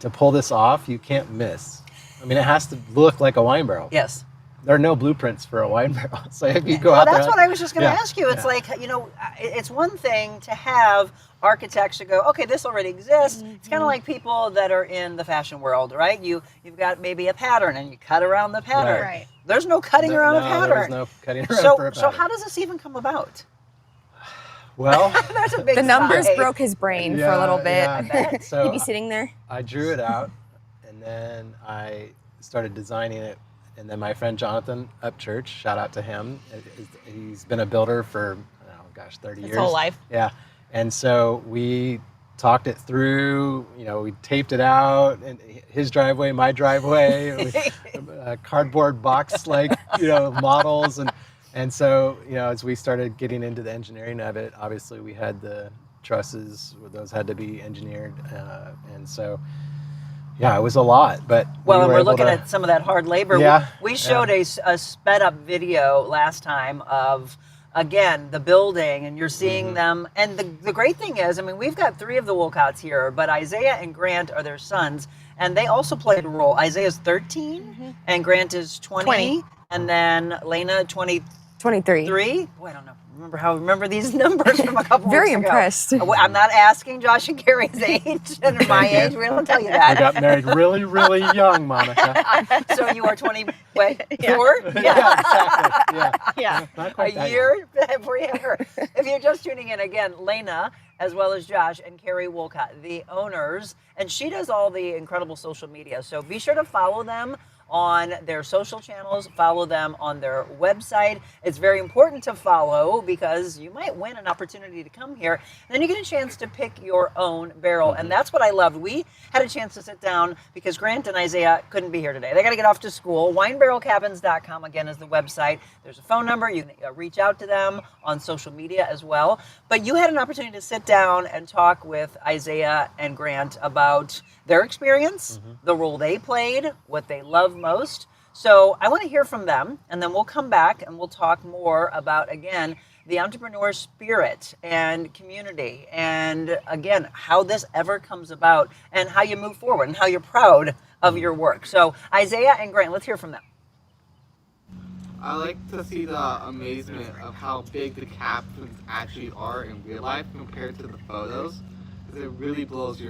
To pull this off, you can't miss. I mean, it has to look like a wine barrel. Yes. There are no blueprints for a wine barrel. So if you go out there... That's what I was just going to ask you. It's like, you know, it's one thing to have architects who go, okay, this already exists. It's kind of like people that are in the fashion world, right? You've got maybe a pattern and you cut around the pattern. Right. There's no cutting around a pattern. There's no cutting around for a pattern. So how does this even come about? Well, That's a big The numbers sigh. broke his brain for a little bit. Yeah. So He'd be sitting there. I drew it out, and then I started designing it. And then my friend Jonathan Upchurch, shout out to him. He's been a builder for, 30 years. His whole life. Yeah. And so we talked it through, we taped it out, and his driveway, my driveway, cardboard box models. And so, as we started getting into the engineering of it, obviously we had the trusses, those had to be engineered. And so, yeah, it was a lot, but and we're looking at some of that hard labor. Yeah, we showed a sped up video last time of, again, the building, and you're seeing them. And the great thing is, I mean, we've got 3 of the Wolcotts here, but Isaiah and Grant are their sons, and they also played a role. Isaiah's 13, and Grant is 20. And then Lena, 23. Boy, I don't know. Remember these numbers from a couple Very weeks ago. impressed. I'm not asking Josh and Carrie's age and my age. We don't tell you that. I got married really, really young, Monica. So you are 24? Yeah, exactly. Yeah. Not quite A that year before you have her. If you're just tuning in, again, Lena, as well as Josh and Carrie Wolcott, the owners, and she does all the incredible social media. So be sure to follow them on their social channels, follow them on their website. It's very important to follow because you might win an opportunity to come here. And then you get a chance to pick your own barrel. And that's what I loved. We had a chance to sit down because Grant and Isaiah couldn't be here today. They got to get off to school. Winebarrelcabins.com, again, is the website. There's a phone number. You can reach out to them on social media as well. But you had an opportunity to sit down and talk with Isaiah and Grant about their experience, the role they played, what they love most. So I want to hear from them, and then we'll come back and we'll talk more about, again, the entrepreneur spirit and community, and again, how this ever comes about and how you move forward and how you're proud of your work. So Isaiah and Grant, let's hear from them. I like to see the amazement of how big the cabins actually are in real life compared to the photos, because it really blows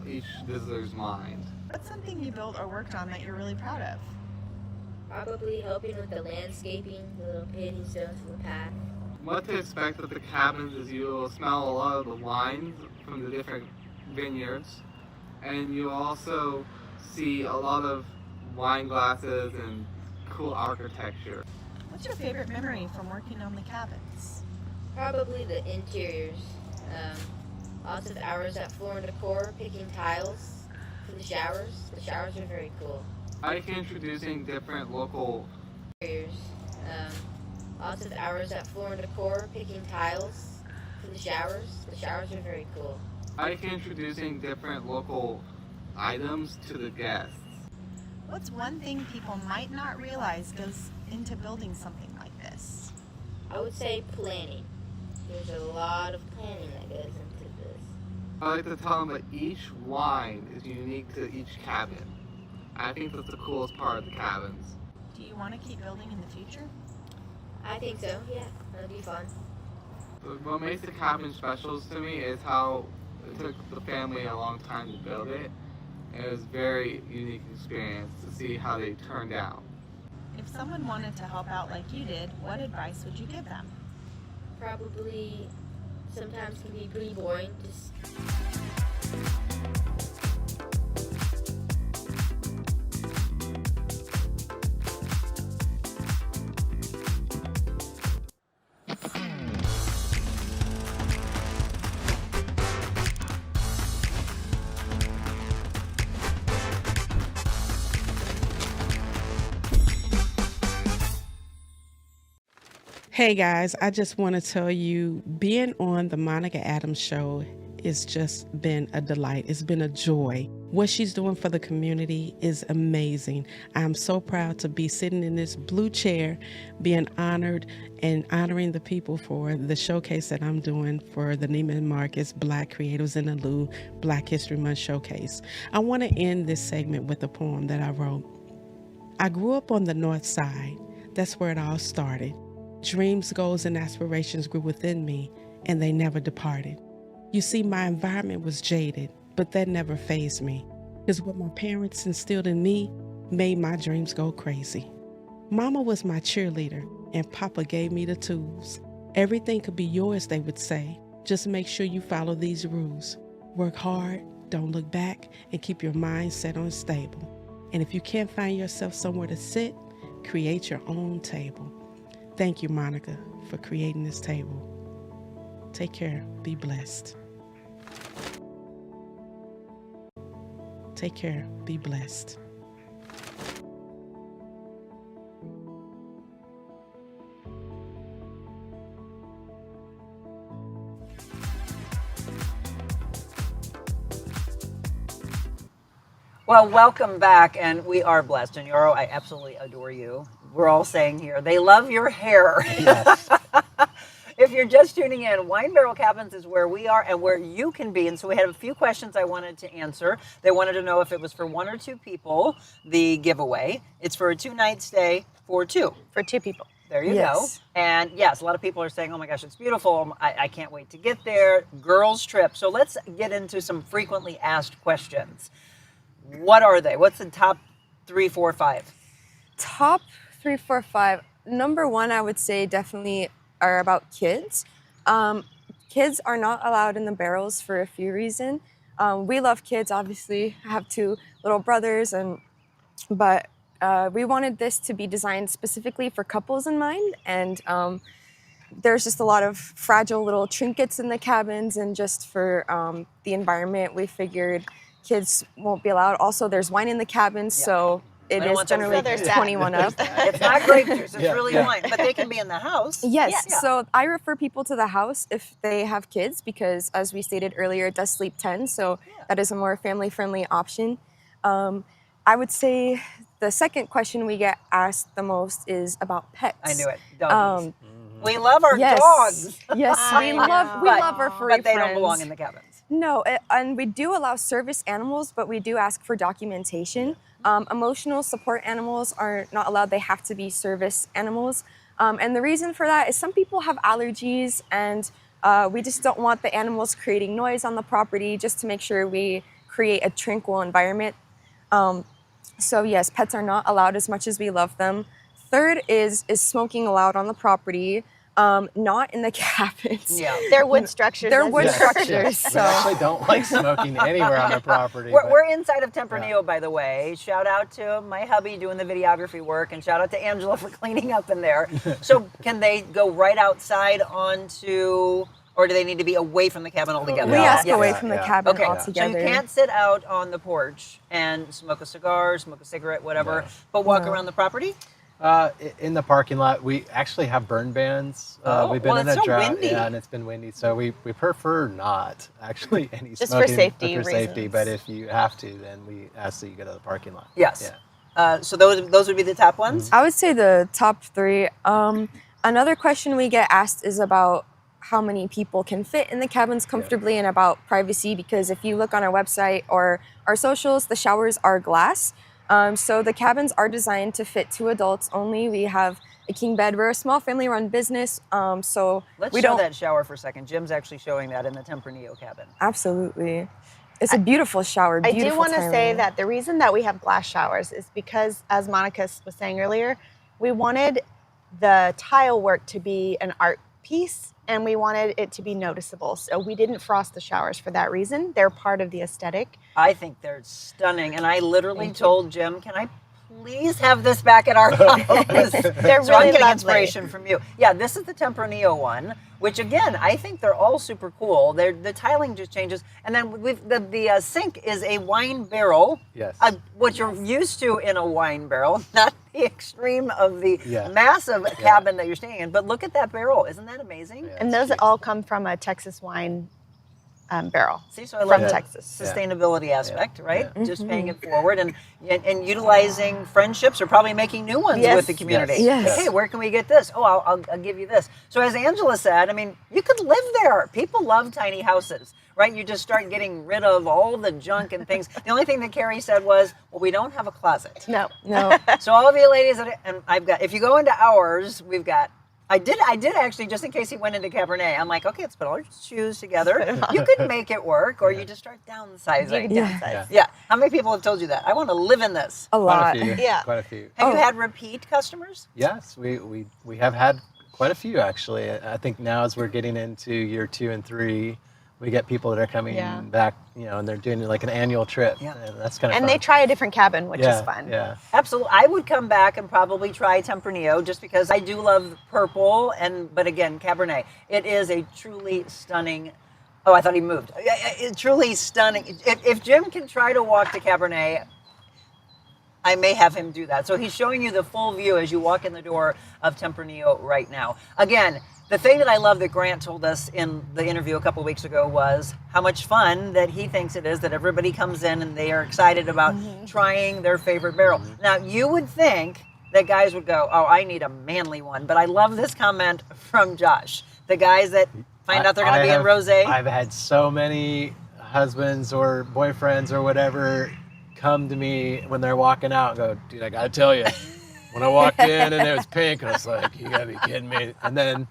each visitor's mind. What's something you built or worked on that you're really proud of? Probably helping with the landscaping, the little paving stones for the path. What to expect at the cabins is you'll smell a lot of the wines from the different vineyards, and you also see a lot of wine glasses and cool architecture. What's your favorite memory from working on the cabins? Probably the interiors. Lots of hours at Floor and Decor picking tiles for the showers. The showers are very cool. I like introducing different local Interiors. Lots of hours at Floor and Decor picking tiles for the showers. The showers are very cool. I like introducing different local items to the guests. What's one thing people might not realize goes into building something like this? I would say planning. There's a lot of planning that goes into this. I like to tell them that each wine is unique to each cabin. I think that's the coolest part of the cabins. Do you want to keep building in the future? I think so, yeah. That'll be fun. What makes the cabin special to me is how it took the family a long time to build it. It was a very unique experience to see how they turned out. If someone wanted to help out like you did, what advice would you give them? Probably sometimes can be pretty boring. Just Hey guys, I just want to tell you, being on the Monica Adams show has just been a delight. It's been a joy. What she's doing for the community is amazing. I'm so proud to be sitting in this blue chair, being honored and honoring the people for the showcase that I'm doing for the Neiman Marcus Black Creatives in the Lou Black History Month Showcase. I want to end this segment with a poem that I wrote. I grew up on the north side. That's where it all started. Dreams, goals, and aspirations grew within me, and they never departed. You see, my environment was jaded, but that never fazed me, because what my parents instilled in me made my dreams go crazy. Mama was my cheerleader, and Papa gave me the tools. Everything could be yours, they would say. Just make sure you follow these rules. Work hard, don't look back, and keep your mind set on stable. And if you can't find yourself somewhere to sit, create your own table. Thank you, Monica, for creating this table. Take care. Be blessed. Take care. Be blessed. Well, welcome back, and we are blessed. And Yoro, I absolutely adore you. We're all saying here, they love your hair. Yes. If you're just tuning in, Wine Barrel Cabins is where we are and where you can be. And so we had a few questions I wanted to answer. They wanted to know if it was for 1 or 2 people, the giveaway. It's for a 2-night stay for 2. For 2 people. There you go. And yes, a lot of people are saying, oh my gosh, it's beautiful. I can't wait to get there. Girls trip. So let's get into some frequently asked questions. What are they? What's the top 3, 4, 5? Top 3, 4, 5. Number 1, I would say definitely are about kids. Kids are not allowed in the barrels for a few reasons. We love kids, obviously. I have 2 little brothers, but we wanted this to be designed specifically for couples in mind. And there's just a lot of fragile little trinkets in the cabins, and just for the environment, we figured kids won't be allowed. Also, there's wine in the cabins, so it is generally 21 up. It's not grape juice, it's really wine, but they can be in the house. Yes, so I refer people to the house if they have kids, because as we stated earlier, it does sleep 10, so that is a more family-friendly option. I would say the second question we get asked the most is about pets. I knew it, doggies. We love our dogs. Yes, we love our furry But they friends. don't belong in the cabins. No, and we do allow service animals, but we do ask for documentation. Emotional support animals are not allowed. They have to be service animals. And the reason for that is some people have allergies, and we just don't want the animals creating noise on the property, just to make sure we create a tranquil environment. So yes, pets are not allowed as much as we love them. Third is smoking allowed on the property. Not in the cabins. Yeah, they're wood structures. They're wood structures. Yes. We actually don't like smoking anywhere on the property. We're inside of Tempranillo, by the way. Shout out to my hubby doing the videography work, and shout out to Angela for cleaning up in there. So can they go right outside onto, or do they need to be away from the cabin altogether? We ask away from the cabin altogether. So you can't sit out on the porch and smoke a cigar, smoke a cigarette, whatever, but walk around the property? In the parking lot, we actually have burn bans. We've been in a drought, and it's been windy, so we prefer not actually any Just smoking for safety for safety. reasons. But if you have to, then we ask that you go to the parking lot. Yes. Yeah. So those would be the top ones. I would say the top 3. Another question we get asked is about how many people can fit in the cabins comfortably and about privacy, because if you look on our website or our socials, the showers are glass. So the cabins are designed to fit 2 adults only. We have a king bed. We're a small family-run business, so Let's we show don't. that shower for a second. Jim's actually showing that in the Tempranillo cabin. Absolutely, it's a beautiful shower. I do Beautiful want to say tiling. that the reason that we have glass showers is because, as Monica was saying earlier, we wanted the tile work to be an art piece and we wanted it to be noticeable. So we didn't frost the showers for that reason. They're part of the aesthetic. I think they're stunning, and I literally told Jim, "Can I please have this back at our house?" They're So I'm really getting lovely. inspiration from you. Yeah, this is the Tempranillo one, which again, I think they're all super cool. The tiling just changes, and then the sink is a wine barrel. Yes. What you're used to in a wine barrel, not the extreme of the Yeah. massive cabin that you're staying in. But look at that barrel! Isn't that amazing? Yeah, And it's those cute. all come from a Texas wine barrel. See, so I love From the Texas. sustainability aspect, right? Yeah. Just paying it forward and utilizing friendships or probably making new ones Yes. with the community. Yes. Like, hey, where can we get this? Oh, I'll give you this. So as Angela said, I mean, you could live there. People love tiny houses, right? You just start getting rid of all the junk and things. The only thing that Carrie said was, well, we don't have a closet. No. No. So all of you ladies, and I've got, if you go into ours, we've got, I did actually, just in case he went into Cabernet, I'm like, okay, let's put all your shoes together. You could make it work, or you just start downsizing. You can downsize. Yeah. How many people have told you that? I want to live in this. A lot. Quite a few. Yeah. Quite a few. Have you had repeat customers? Yes, we have had quite a few actually. I think now as we're getting into year 2 and 3, we get people that are coming back, and they're doing like an annual trip. Yeah. And that's kind of And fun. they try a different cabin, which yeah, is fun. Yeah. Absolutely. I would come back and probably try Tempranillo just because I do love purple, but again, Cabernet. It is a truly stunning. Oh, I thought he moved. Truly stunning. If Jim can try to walk to Cabernet, I may have him do that. So he's showing you the full view as you walk in the door of Tempranillo right now. Again, the thing that I love that Grant told us in the interview a couple of weeks ago was how much fun that he thinks it is that everybody comes in and they are excited about trying their favorite barrel. Now, you would think that guys would go, oh, I need a manly one. But I love this comment from Josh. The guys that find out they're going to be in rosé. I've had so many husbands or boyfriends or whatever come to me when they're walking out and go, dude, I got to tell you, when I walked in and it was pink, I was like, you got to be kidding me. And then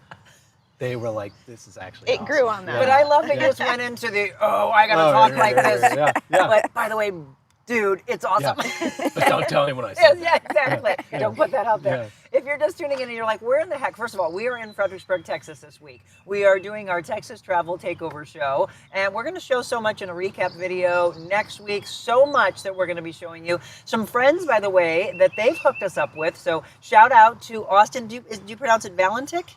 they were like, this is actually It grew on them. But I love that you just went into the, I got to talk like this. Yeah, yeah. But by the way, dude, it's awesome. But don't tell anyone I said Yeah, exactly. Don't put that out there. Yeah. If you're just tuning in and you're like, where in the heck? First of all, we are in Fredericksburg, Texas this week. We are doing our Texas Travel Takeover show, and we're going to show so much in a recap video next week, so much that we're going to be showing you. Some friends, by the way, that they've hooked us up with. So shout out to Austin. Do you pronounce it Valentic?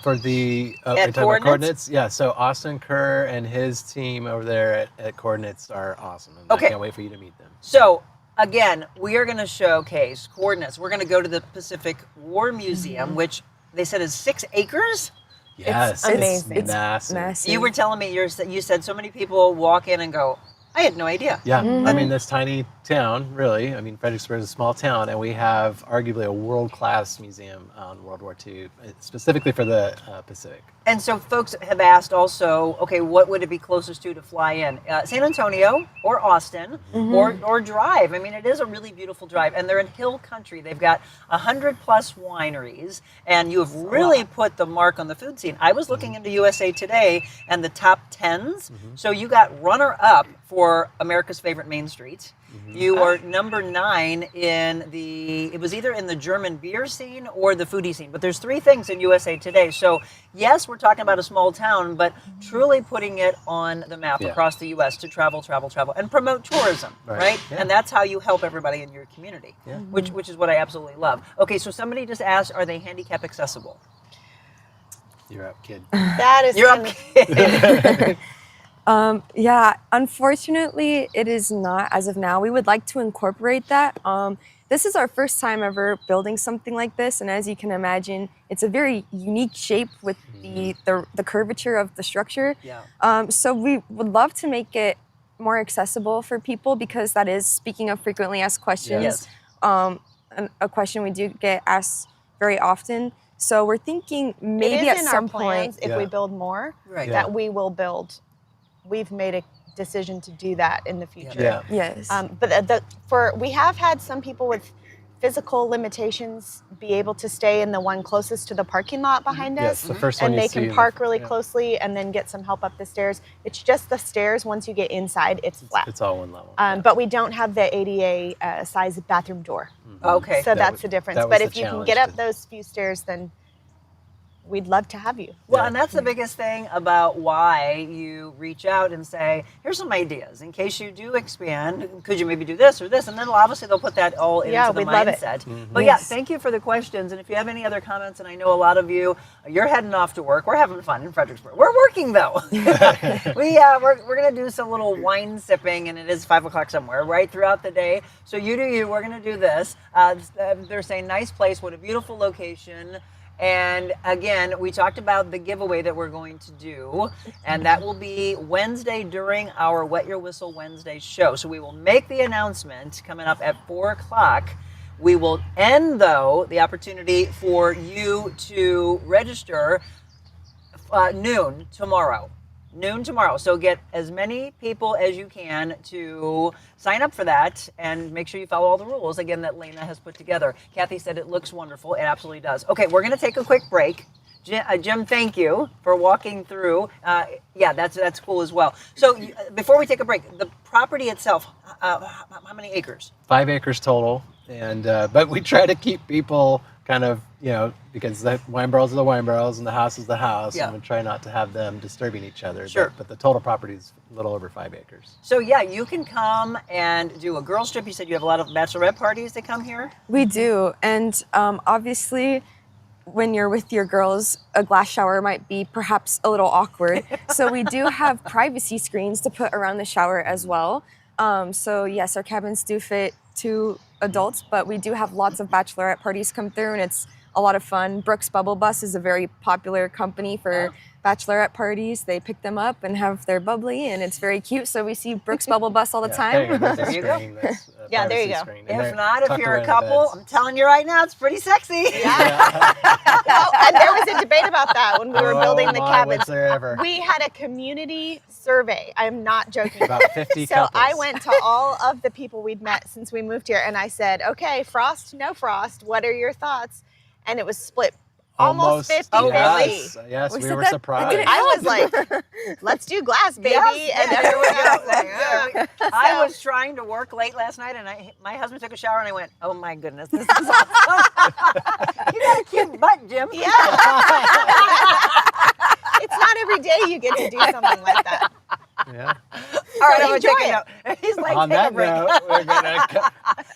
For the At Coordinates? Yeah, so Austin Kerr and his team over there at Coordinates are awesome. And Okay. I can't wait for you to meet them. So, again, we are going to showcase Coordinates. We're going to go to the Pacific War Museum, which they said is 6 acres. Yes, amazing. It's massive. You were telling me you said so many people walk in and go, I had no idea. Yeah, I mean, this tiny town, really. I mean, Fredericksburg is a small town, and we have arguably a world-class museum on World War II, specifically for the Pacific. And so folks have asked also, okay, what would it be closest to fly in? San Antonio or Austin or drive. I mean, it is a really beautiful drive. And they're in hill country. They've got 100+ wineries. And you have really put the mark on the food scene. I was looking into USA Today and the top 10s. So you got runner-up for America's Favorite Main Street. You are number 9 in it was either in the German beer scene or the foodie scene. But there's 3 things in USA Today. So yes, we're talking about a small town, but truly putting it on the map across the U.S. to travel, and promote tourism, right? Yeah. And that's how you help everybody in your community, which is what I absolutely love. Okay, so somebody just asked, are they handicap accessible? You're up, kid. That is You're up, kid. Yeah, unfortunately, it is not as of now. We would like to incorporate that. The this is our first time ever building something like this, and as you can imagine, it's a very unique shape with the curvature of the structure. Yeah. So we would love to make it more accessible for people, because that is, speaking of frequently asked questions, a question we do get asked very often. So we're thinking maybe at some point, if we build more, Right. that we will build. We've made a decision to do that in the future. Yeah. yes. But we have had some people with physical limitations be able to stay in the one closest to the parking lot behind Yes, us. the first one and you they see can in park the- really yeah. closely and then get some help up the stairs. It's just the stairs. Once you get inside, it's flat. It's all one level. But we don't have the ADA size bathroom door. Okay. So That that's was- the difference. that was But the if you can challenge get up to- those few stairs, then we'd love to have you. Well, and that's the biggest thing about why you reach out and say, here's some ideas in case you do expand. Could you maybe do this or this? And then obviously they'll put that all into the we'd love it. mindset. But yeah, thank you for the questions. And if you have any other comments, and I know a lot of you, you're heading off to work. We're having fun in Fredericksburg. We're working though. We're going to do some little wine sipping, and it is 5 o'clock somewhere, right, throughout the day. So you do you. We're going to do this. They're saying nice place. What a beautiful location. And again, we talked about the giveaway that we're going to do, and that will be Wednesday during our Wet Your Whistle Wednesday show. So we will make the announcement coming up at 4 o'clock. We will end, though, the opportunity for you to register noon tomorrow. So get as many people as you can to sign up for that, and make sure you follow all the rules, again, that Lena has put together. Kathy said it looks wonderful. It absolutely does. Okay, we're going to take a quick break. Jim, thank you for walking through. That's cool as well. So before we take a break, the property itself, how many acres? 5 acres total, and but we try to keep people kind of, because the wine barrels are the wine barrels and the house is the house, and we try not to have them disturbing each other. Sure. But the total property is a little over 5 acres. So yeah, you can come and do a girls trip. You said you have a lot of bachelorette parties that come here? We do, and obviously, when you're with your girls, a glass shower might be perhaps a little awkward. So we do have privacy screens to put around the shower as well. So yes, our cabins do fit 2 adults, but we do have lots of bachelorette parties come through, and it's a lot of fun. Brooks Bubble Bus is a very popular company for bachelorette parties. They pick them up and have their bubbly, and it's very cute. So we see Brooks Bubble Bus all the time. There you go. Yeah, there you go. If not, if you're a couple, I'm telling you right now, it's pretty sexy. And there was a debate about that when we were building the cabins. Was there ever? We had a community survey. I'm not joking. About 50 So couples. I went to all of the people we'd met since we moved here, and I said, okay, frost, no frost, what are your thoughts? And it was split almost 50-50. Yes, we were that- surprised. I was like, let's do glass, baby. Yes, and everyone yes. I was trying to work late last night, and my husband took a shower, and I went, oh my goodness, this is awesome. You got a cute butt, Jim. Yeah. It's not every day you get to do something like that. Yeah. All right, I'm going to enjoy take a note. He's like, On take a that break. note, we're gonna.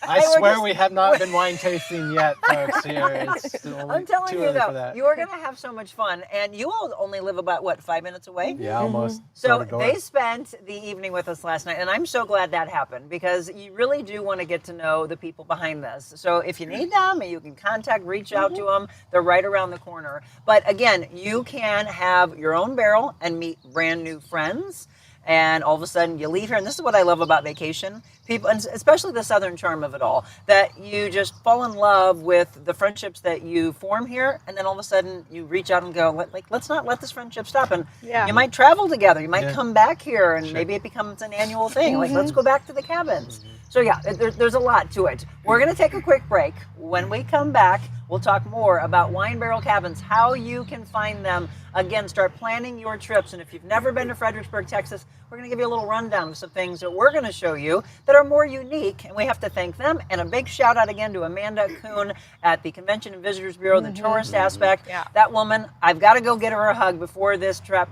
I Hey, we're swear just- we have not been wine tasting yet, folks. Here, it's only I'm telling too you, early for though, that. you are going to have so much fun. And you all only live about, 5 minutes away? Yeah, almost. So door to door. they spent the evening with us last night, and I'm so glad that happened, because you really do want to get to know the people behind this. So if you need them, you can reach out to them. They're right around the corner. But again, you can have your own barrel and meet brand new friends. And all of a sudden you leave here, and this is what I love about vacation. People, and especially the southern charm of it all, that you just fall in love with the friendships that you form here, and then all of a sudden you reach out and go, let's not let this friendship stop. And you might travel together, you might come back here, and maybe it becomes an annual thing. Like, let's go back to the cabins. So yeah, there's a lot to it. We're going to take a quick break. When we come back, we'll talk more about wine barrel cabins, how you can find them. Again, start planning your trips. And if you've never been to Fredericksburg, Texas, we're going to give you a little rundown of some things that we're going to show you that are more unique. And we have to thank them. And a big shout out again to Amanda Kuhn at the Convention and Visitors Bureau, the tourist aspect. Yeah. That woman, I've got to go get her a hug before this trip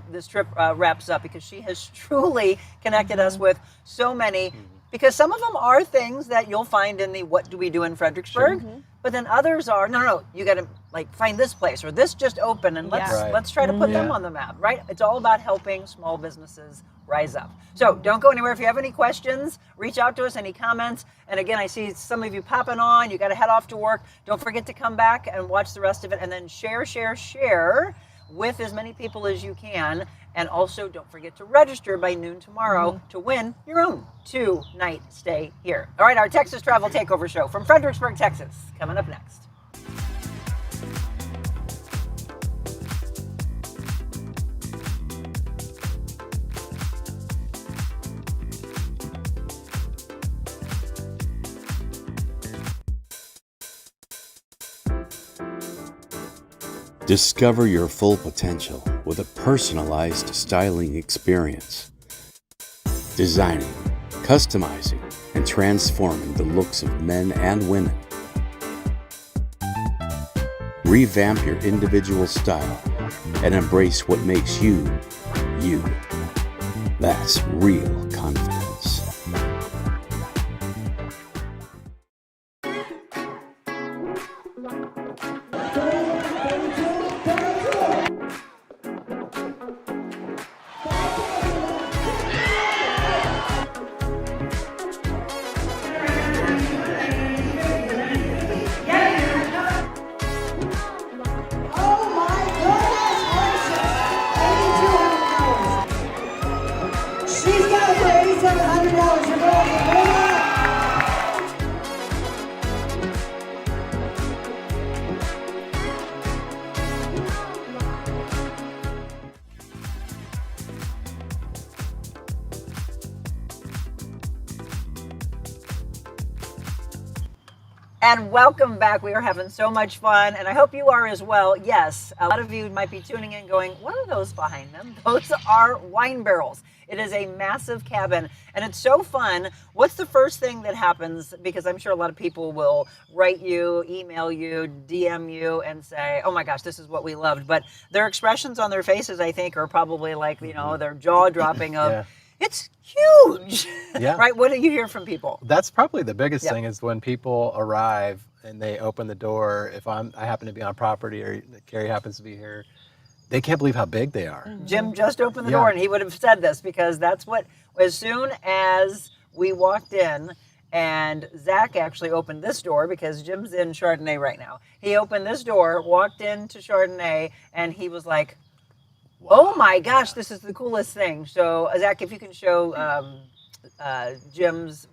wraps up, because she has truly connected us with so many. Because some of them are things that you'll find in the What Do We Do in Fredericksburg, but then others are, no, you got to, like find this place or this just opened and let's try to put them on the map, right? It's all about helping small businesses rise up. So don't go anywhere. If you have any questions, reach out to us, any comments. And again, I see some of you popping on. You got to head off to work. Don't forget to come back and watch the rest of it, and then share with as many people as you can. And also don't forget to register by noon tomorrow to win your own 2-night stay here. All right, our Texas Travel Takeover Show from Fredericksburg, Texas, coming up next. Discover your full potential with a personalized styling experience. Designing, customizing, and transforming the looks of men and women. Revamp your individual style and embrace what makes you, you. That's real confidence. And welcome back. We are having so much fun, and I hope you are as well. Yes, a lot of you might be tuning in going, what are those behind them? Those are wine barrels. It is a massive cabin, and it's so fun. What's the first thing that happens? Because I'm sure a lot of people will write you, email you, DM you, and say, oh my gosh, this is what we loved. But their expressions on their faces, I think, are probably like, you know, their jaw dropping of, it's huge, right? What do you hear from people? That's probably the biggest thing is when people arrive and they open the door. If I happen to be on property or Carrie happens to be here, they can't believe how big they are. Jim just opened the door, and he would have said this because that's what, as soon as we walked in, and Zach actually opened this door because Jim's in Chardonnay right now. He opened this door, walked into Chardonnay, and he was like, oh my gosh, this is the coolest thing. So Zach, if you can show Jim's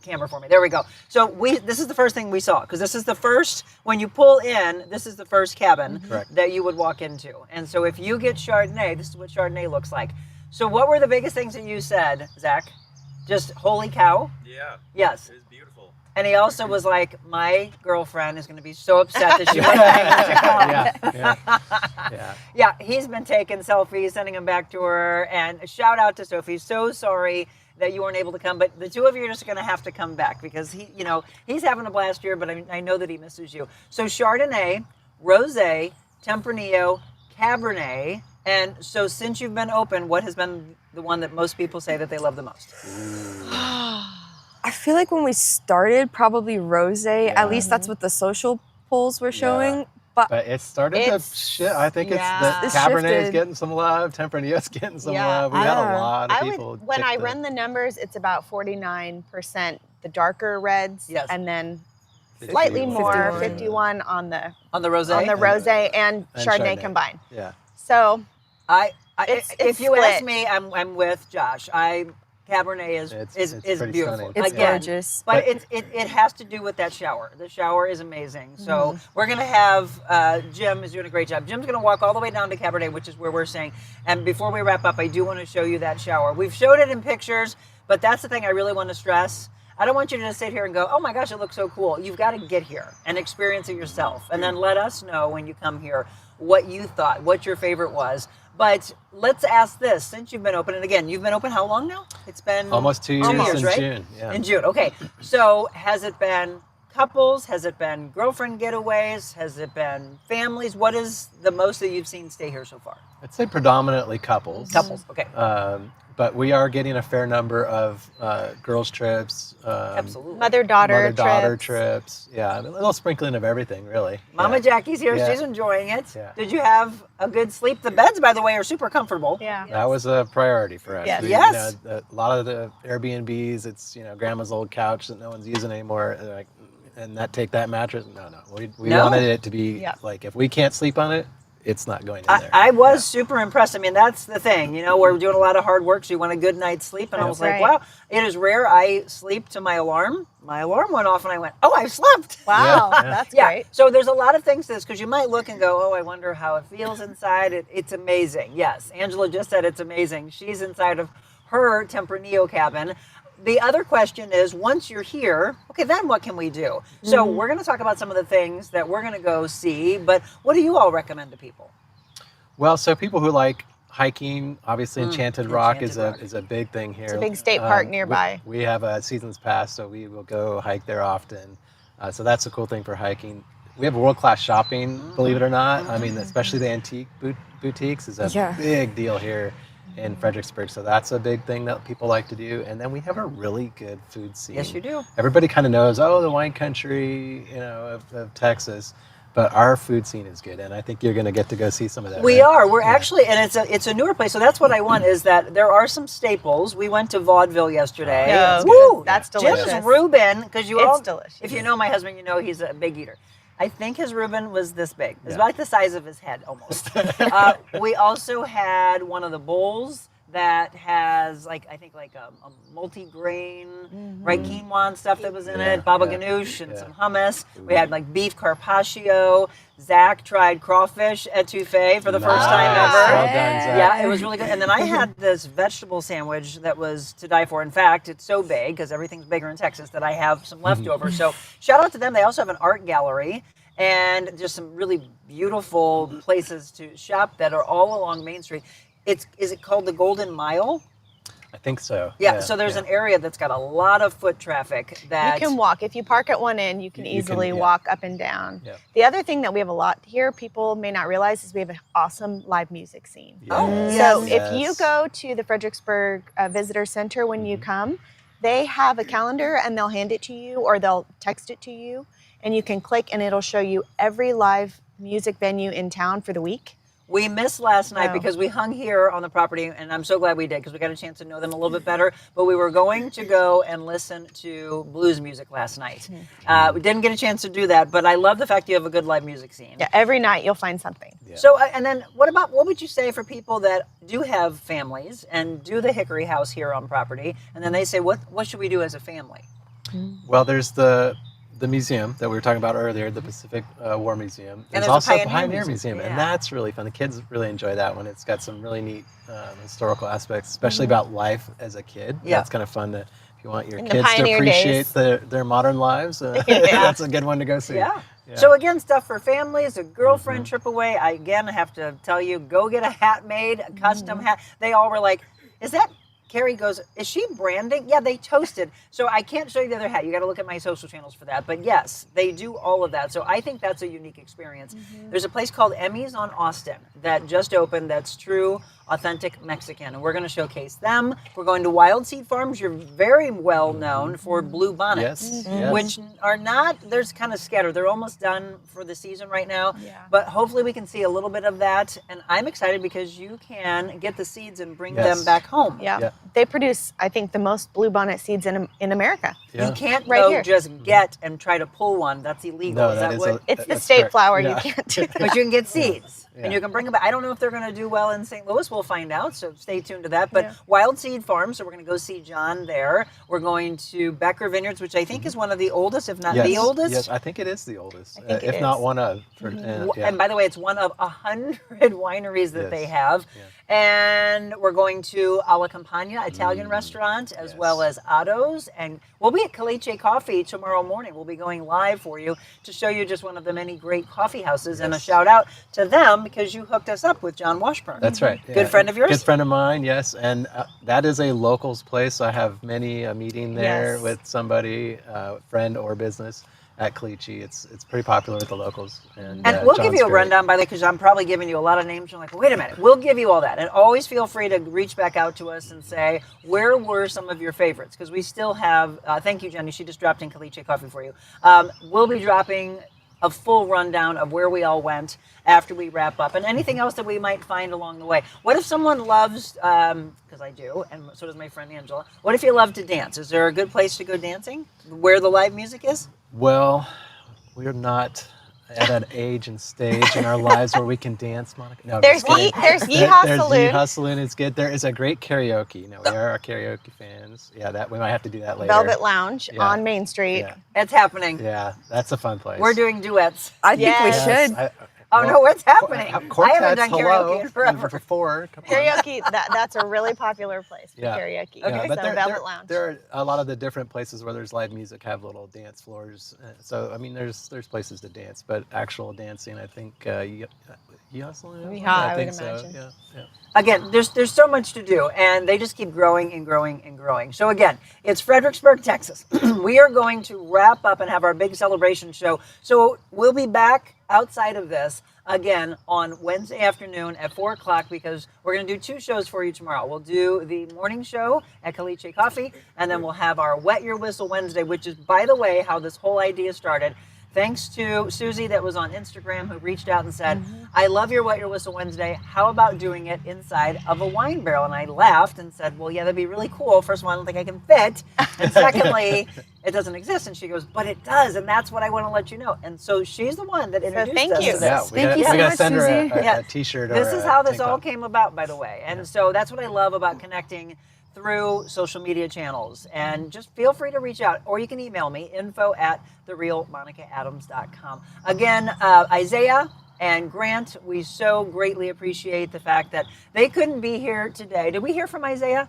camera for me. There we go. So this is the first thing we saw, because this is the first, when you pull in, this is the first cabin that you would walk into. And so if you get Chardonnay, this is what Chardonnay looks like. So what were the biggest things that you said, Zach? Just holy cow? Yeah. Yes. It was beautiful. And he also was like, my girlfriend is going to be so upset that she wasn't able to come. Yeah, he's been taking selfies, sending them back to her. And a shout out to Sophie. So sorry that you weren't able to come, but the two of you are just going to have to come back because he's having a blast here, but I know that he misses you. So Chardonnay, Rosé, Tempranillo, Cabernet. And so since you've been open, what has been the one that most people say that they love the most? I feel like when we started, probably rosé. At least that's what the social polls were showing. But it started to shift. I think it's the Cabernet is getting some love. Tempranillo's getting some love. We had a lot of people. When I run the numbers, it's about 49% the darker reds, and then slightly more, 51 on the rosé, on the rosé and Chardonnay combined. Yeah. So if you ask me, I'm with Josh. Cabernet is beautiful. It's gorgeous. But it has to do with that shower. The shower is amazing. So we're going to have, Jim is doing a great job. Jim's going to walk all the way down to Cabernet, which is where we're staying. And before we wrap up, I do want to show you that shower. We've showed it in pictures, but that's the thing I really want to stress. I don't want you to just sit here and go, oh my gosh, it looks so cool. You've got to get here and experience it yourself. And then let us know when you come here what you thought, what your favorite was. But let's ask this, since you've been open, and again, you've been open how long now? It's been almost 2 years, in right? June. Yeah. In June, okay. So has it been couples? Has it been girlfriend getaways? Has it been families? What is the most that you've seen stay here so far? I'd say predominantly couples. Couples, okay. but we are getting a fair number of girls trips, Absolutely. Mother-daughter trips. Yeah, a little sprinkling of everything, really. Mama Jackie's here. Yeah. She's enjoying it. Yeah. Did you have a good sleep? The beds, by the way, are super comfortable. Yeah. That was a priority for us. Yes. Yes. A lot of the Airbnbs, it's grandma's old couch that no one's using anymore. Like, and take that mattress. No. We wanted it to be like, if we can't sleep on it, it's not going in there. I was super impressed. I mean, that's the thing. We're doing a lot of hard work, so you want a good night's sleep. And I was like, wow, it is rare. I sleep to my alarm. My alarm went off, and I went, oh, I slept. Wow, that's great. So there's a lot of things to this, because you might look and go, oh, I wonder how it feels inside. It's amazing. Yes, Angela just said it's amazing. She's inside of her Tempranillo cabin. The other question is, once you're here, okay, then what can we do? So we're going to talk about some of the things that we're going to go see, but what do you all recommend to people? Well, so people who like hiking, obviously Enchanted Rock is a big thing here. It's a big state park nearby. We have a season's pass, so we will go hike there often. So that's a cool thing for hiking. We have world-class shopping, believe it or not. I mean, especially the antique boutiques is a big deal here in Fredericksburg, so that's a big thing that people like to do. And then we have a really good food scene. Yes, you do. Everybody kind of knows, the wine country, of Texas, but our food scene is good, and I think you're going to get to go see some of that. We are. We're actually, and it's a newer place, so that's what I want, is that there are some staples. We went to Vaudeville yesterday. Woo! That's delicious. Jim's Reuben, because It's delicious. If you know my husband, he's a big eater. I think his Reuben was this big. It's about the size of his head, almost. We also had one of the bowls that has a multi-grain, right, quinoa and stuff that was in it, baba ganoush and some hummus. We had beef carpaccio. Zach tried crawfish etouffee for the first time ever. Well done, Zach. Yeah, it was really good. And then I had this vegetable sandwich that was to die for. In fact, it's so big, because everything's bigger in Texas, that I have some leftovers. So shout out to them. They also have an art gallery and just some really beautiful places to shop that are all along Main Street. Is it called the Golden Mile? I think so. Yeah, so there's an area that's got a lot of foot traffic that you can walk. If you park at one end, you can easily walk up and down. Yeah. The other thing that we have a lot here, people may not realize, is we have an awesome live music scene. Yes. So if you go to the Fredericksburg Visitor Center when you come, they have a calendar, and they'll hand it to you, or they'll text it to you, and you can click, and it'll show you every live music venue in town for the week. We missed last night because we hung here on the property, and I'm so glad we did, because we got a chance to know them a little bit better. But we were going to go and listen to blues music last night. We didn't get a chance to do that, but I love the fact you have a good live music scene. Yeah, every night you'll find something. Yeah. So, and then what would you say for people that do have families and do the Hickory House here on property, and then they say, what should we do as a family? Well, there's the museum that we were talking about earlier, the Pacific War Museum. And there's also a a Pioneer Museum, yeah. and that's really fun. The kids really enjoy that one. It's got some really neat historical aspects, especially about life as a kid. Yeah. That's kind of fun if you want your In the kids to Pioneer appreciate days. their modern lives. That's a good one to go see. Yeah. So again, stuff for families, a girlfriend trip away. I have to tell you, go get a hat made, a custom hat. They all were like, is that... Carrie goes, is she branding? Yeah, they toasted. So I can't show you the other hat. You got to look at my social channels for that. But yes, they do all of that. So I think that's a unique experience. There's a place called Emmy's on Austin that just opened that's true, authentic Mexican. And we're going to showcase them. We're going to Wildseed Farms. You're very well known for Blue Bonnets, which are not, they're kind of scattered. They're almost done for the season right now. Yeah. But hopefully we can see a little bit of that. And I'm excited because you can get the seeds and bring them back home. Yeah. They produce, I think, the most Blue Bonnet seeds in America. Yeah. You can't just get and try to pull one. That's illegal. No, is that what? It's the state flower. You can't do that. But you can get seeds. And you can bring them back. I don't know if they're going to do well in St. Louis. We'll find out. So stay tuned to that. But Wildseed Farms. So we're going to go see John there. We're going to Becker Vineyards, which I think is one of the oldest, if not the oldest. Yes, I think it is the oldest, if not one of. And by the way, it's one of 100 wineries that they have. Yeah. And we're going to Alla Campagna, Italian restaurant, as well as Otto's. And we'll be at Caliche Coffee tomorrow morning. We'll be going live for you to show you just one of the many great coffee houses. And a shout out to them because you hooked us up with John Washburn. That's right. Yeah. Good friend of yours? Good friend of mine, yes. And that is a locals place. I have many a meeting there with somebody, friend or business. at Caliche. It's pretty popular with the locals. And we'll give John's you a great. rundown, by the way, because I'm probably giving you a lot of names. You're like, wait a minute. We'll give you all that. And always feel free to reach back out to us and say, where were some of your favorites? Because we still have, thank you, Jenny. She just dropped in Caliche coffee for you. We'll be dropping a full rundown of where we all went after we wrap up, and anything else that we might find along the way. What if someone loves, because I do, and so does my friend Angela, what if you love to dance? Is there a good place to go dancing where the live music is? Well, we're not at an age and stage in our lives where we can dance, Monica. No, There's Yeehaw Saloon. It's good. There is a great karaoke. We are karaoke fans. Yeah, that we might have to do that later. Velvet Lounge on Main Street. Yeah. It's happening. Yeah, that's a fun place. We're doing duets. I think we should. No, it's happening. I haven't done Hello, karaoke in forever. Before. Karaoke, that's a really popular place for Yeah. karaoke. Okay. But Velvet Lounge. There are a lot of the different places where there's live music have little dance floors. So I mean, there's places to dance, but actual dancing, I think, Yeehaw Saloon. I would so. imagine. Yeah. Again, there's so much to do, and they just keep growing and growing and growing. So again, it's Fredericksburg, Texas. We are going to wrap up and have our big celebration show. So we'll be back outside of this again on Wednesday afternoon at 4 o'clock, because we're going to do 2 shows for you tomorrow. We'll do the morning show at Caliche Coffee, and then we'll have our Wet Your Whistle Wednesday, which is, by the way, how this whole idea started. Thanks to Susie that was on Instagram, who reached out and said, I love your Wet Your Whistle Wednesday. How about doing it inside of a wine barrel? And I laughed and said, well, yeah, that'd be really cool. First of all, I don't think I can fit. And secondly, it doesn't exist. And she goes, but it does. And that's what I want to let you know. And so she's the one that introduced us to this. Yeah, Thank you so we gotta much, send her Susie. a t-shirt or This is how this tank all top. came about, by the way. And so that's what I love about connecting through social media channels. And just feel free to reach out, or you can email me, info@TheRealMonicaAdams.com. Again, Isaiah and Grant, we so greatly appreciate the fact that they couldn't be here today. Did we hear from Isaiah?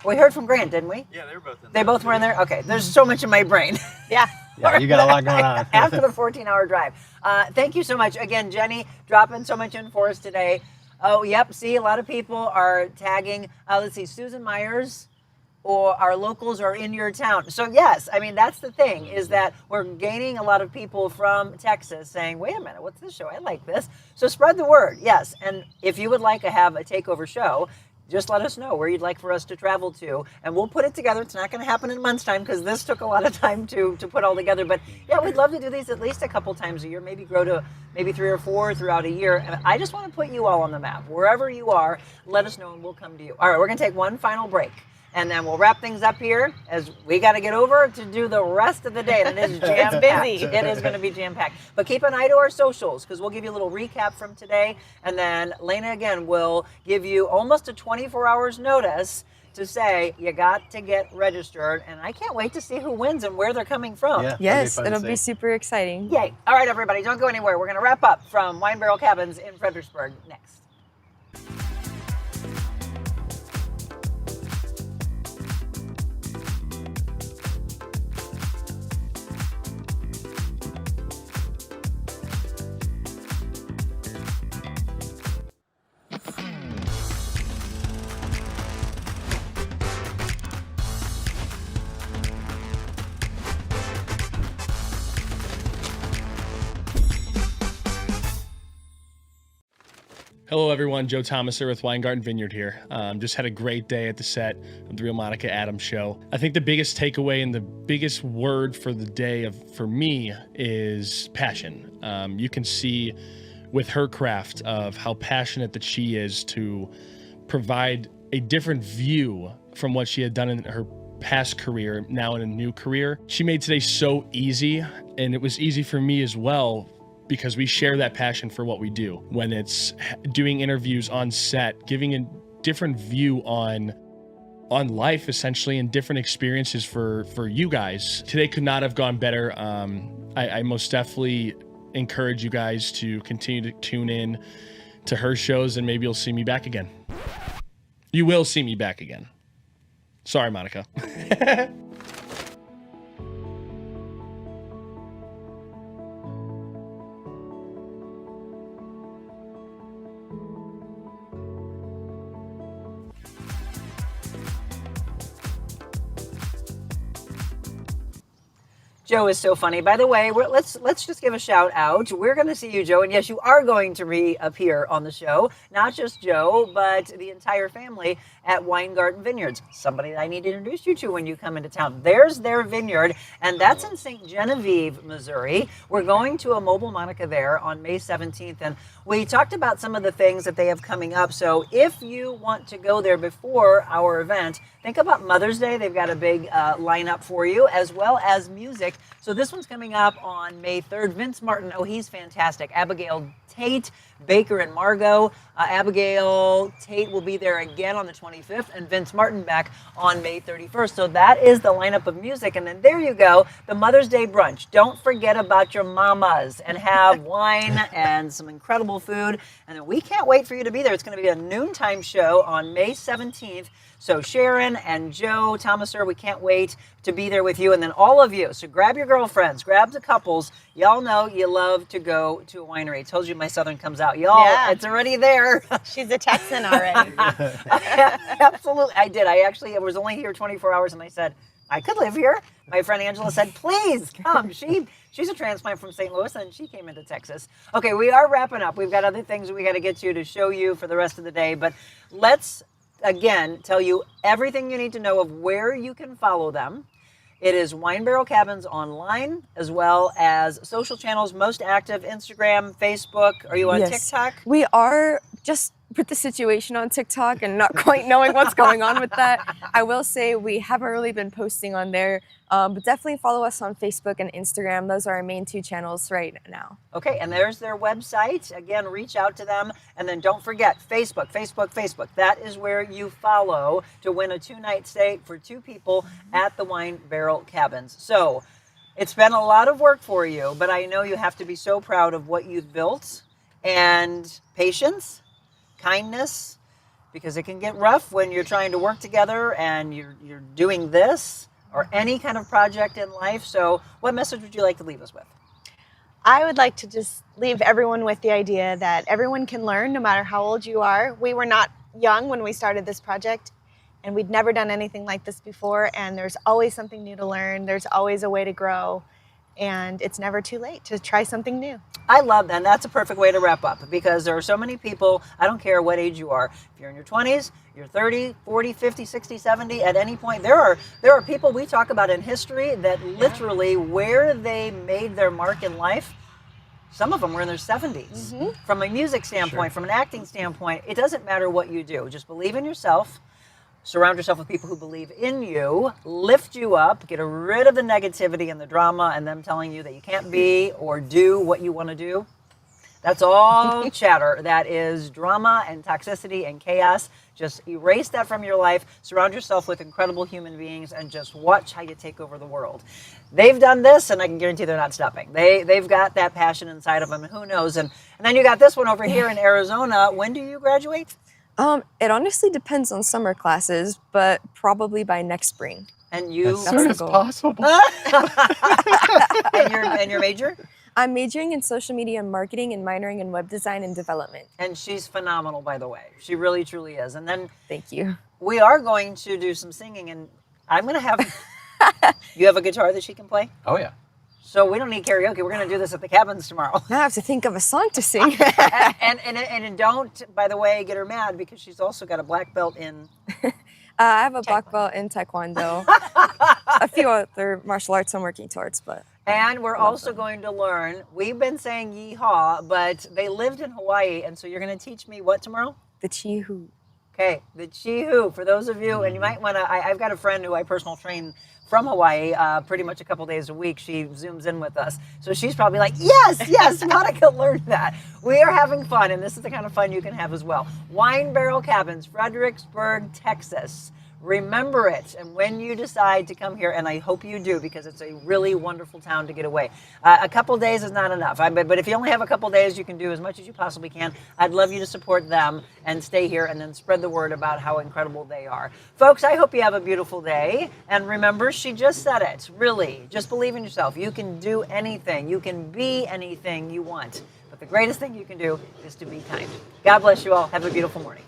We heard from Grant, didn't we? Yeah, they were both in there. They both were in there? Okay, there's so much in my brain. Yeah. Yeah, you got a lot going on. After the 14-hour drive. Thank you so much. Again, Jenny, dropping so much in for us today. Oh, yep. See, a lot of people are tagging, let's see, Susan Myers, or our locals are in your town. So yes, I mean, that's the thing, is that we're gaining a lot of people from Texas saying, wait a minute, what's this show? I like this. So spread the word, yes. And if you would like to have a takeover show, just let us know where you'd like for us to travel to, and we'll put it together. It's not going to happen in a month's time, because this took a lot of time to put all together. But yeah, we'd love to do these at least a couple times a year, maybe grow to maybe 3 or 4 throughout a year. And I just want to put you all on the map. Wherever you are, let us know and we'll come to you. All right, we're going to take one final break, and then we'll wrap things up here, as we got to get over to do the rest of the day. And it is jam-packed. It's busy. It is going to be jam-packed. But keep an eye to our socials, because we'll give you a little recap from today. And then Lena, again, will give you almost a 24 hours notice to say you got to get registered. And I can't wait to see who wins and where they're coming from. Yeah, Yes, it'll be super exciting. Yay. All right, everybody, don't go anywhere. We're going to wrap up from Wine Barrel Cabins in Fredericksburg next. Hello everyone, Joe Thomas here with Weingarten Vineyard here. Just had a great day at the set of the Real Monica Adams show. I think the biggest takeaway and the biggest word for the day for me is passion. You can see with her craft of how passionate that she is to provide a different view from what she had done in her past career, now in a new career. She made today so easy, and it was easy for me as well, because we share that passion for what we do. When it's doing interviews on set, giving a different view on life, essentially, and different experiences for you guys. Today could not have gone better. I most definitely encourage you guys to continue to tune in to her shows, and maybe you'll see me back again. You will see me back again. Sorry, Monica. Joe is so funny. By the way, let's just give a shout out. We're going to see you, Joe, and yes, you are going to reappear on the show. Not just Joe, but the entire family at Weingarten Vineyards. Somebody that I need to introduce you to when you come into town. There's their vineyard, and that's in St. Genevieve, Missouri. We're going to a mobile Monica there on May 17th, and we talked about some of the things that they have coming up. So if you want to go there before our event, think about Mother's Day. They've got a big lineup for you, as well as music. So this one's coming up on May 3rd. Vince Martin, oh, he's fantastic. Abigail Tate, Baker and Margot. Abigail Tate will be there again on the 25th, and Vince Martin back on May 31st. So that is the lineup of music. And then there you go, the Mother's Day brunch. Don't forget about your mamas and have wine and some incredible food. And then we can't wait for you to be there. It's going to be a noontime show on May 17th. So Sharon and Joe, Thomaser, we can't wait to be there with you. And then all of you. So grab your girlfriends, grab the couples. Y'all know you love to go to a winery. I told you my Southern comes out. Y'all, It's already there. She's a Texan already. Absolutely. I did. I was only here 24 hours and I said, I could live here. My friend Angela said, please come. She's a transplant from St. Louis and she came into Texas. Okay, we are wrapping up. We've got other things we got to get to show you for the rest of the day. But let's again, tell you everything you need to know of where you can follow them. It is Wine Barrel Cabins online, as well as social channels, most active, Instagram, Facebook. Are you on TikTok? We are, just with the situation on TikTok and not quite knowing what's going on with that. I will say we haven't really been posting on there, but definitely follow us on Facebook and Instagram. Those are our main two channels right now. Okay, and there's their website. Again, reach out to them. And then don't forget, Facebook. That is where you follow to win a 2-night stay for 2 people at the Wine Barrel Cabins. So it's been a lot of work for you, but I know you have to be so proud of what you've built, and patience, kindness, because it can get rough when you're trying to work together and you're doing this or any kind of project in life. So what message would you like to leave us with? I would like to just leave everyone with the idea that everyone can learn no matter how old you are. We were not young when we started this project, and we'd never done anything like this before, and there's always something new to learn. There's always a way to grow, and it's never too late to try something new. I love that, and that's a perfect way to wrap up, because there are so many people, I don't care what age you are, if you're in your 20s, you're 30, 40, 50, 60, 70, at any point, there are people we talk about in history that literally where they made their mark in life, some of them were in their 70s. From a music standpoint, from an acting standpoint, it doesn't matter what you do. Just believe in yourself. Surround yourself with people who believe in you, lift you up, get rid of the negativity and the drama and them telling you that you can't be or do what you want to do. That's all chatter. That is drama and toxicity and chaos. Just erase that from your life. Surround yourself with incredible human beings and just watch how you take over the world. They've done this, and I can guarantee they're not stopping. They've got that passion inside of them, and who knows. And then you got this one over here in Arizona. When do you graduate? It honestly depends on summer classes, but probably by next spring. And you? As soon as possible. And your major? I'm majoring in social media marketing and minoring in web design and development. And she's phenomenal, by the way. She really, truly is. And then thank you. We are going to do some singing, and I'm going to have, you have a guitar that she can play? Oh, yeah. So we don't need karaoke. We're going to do this at the cabins tomorrow. Now I have to think of a song to sing. and don't, by the way, get her mad, because she's also got a black belt in... I have a black belt in Taekwondo. A few other martial arts I'm working towards, but... And we're also going to learn, we've been saying yeehaw, but they lived in Hawaii, and so you're going to teach me what tomorrow? The Chihu. Okay, the Chihu. For those of you, and you might want to, I've got a friend who I personal train from Hawaii pretty much a couple days a week. She zooms in with us. So she's probably like, yes, Monica learned that. We are having fun, and this is the kind of fun you can have as well. Wine Barrel Cabins, Fredericksburg, Texas. Remember it, and when you decide to come here, and I hope you do, because it's a really wonderful town to get away. A couple days is not enough, but if you only have a couple days, you can do as much as you possibly can. I'd love you to support them and stay here and then spread the word about how incredible they are. Folks, I hope you have a beautiful day, and remember, she just said it, really, just believe in yourself. You can do anything. You can be anything you want, but the greatest thing you can do is to be kind. God bless you all. Have a beautiful morning.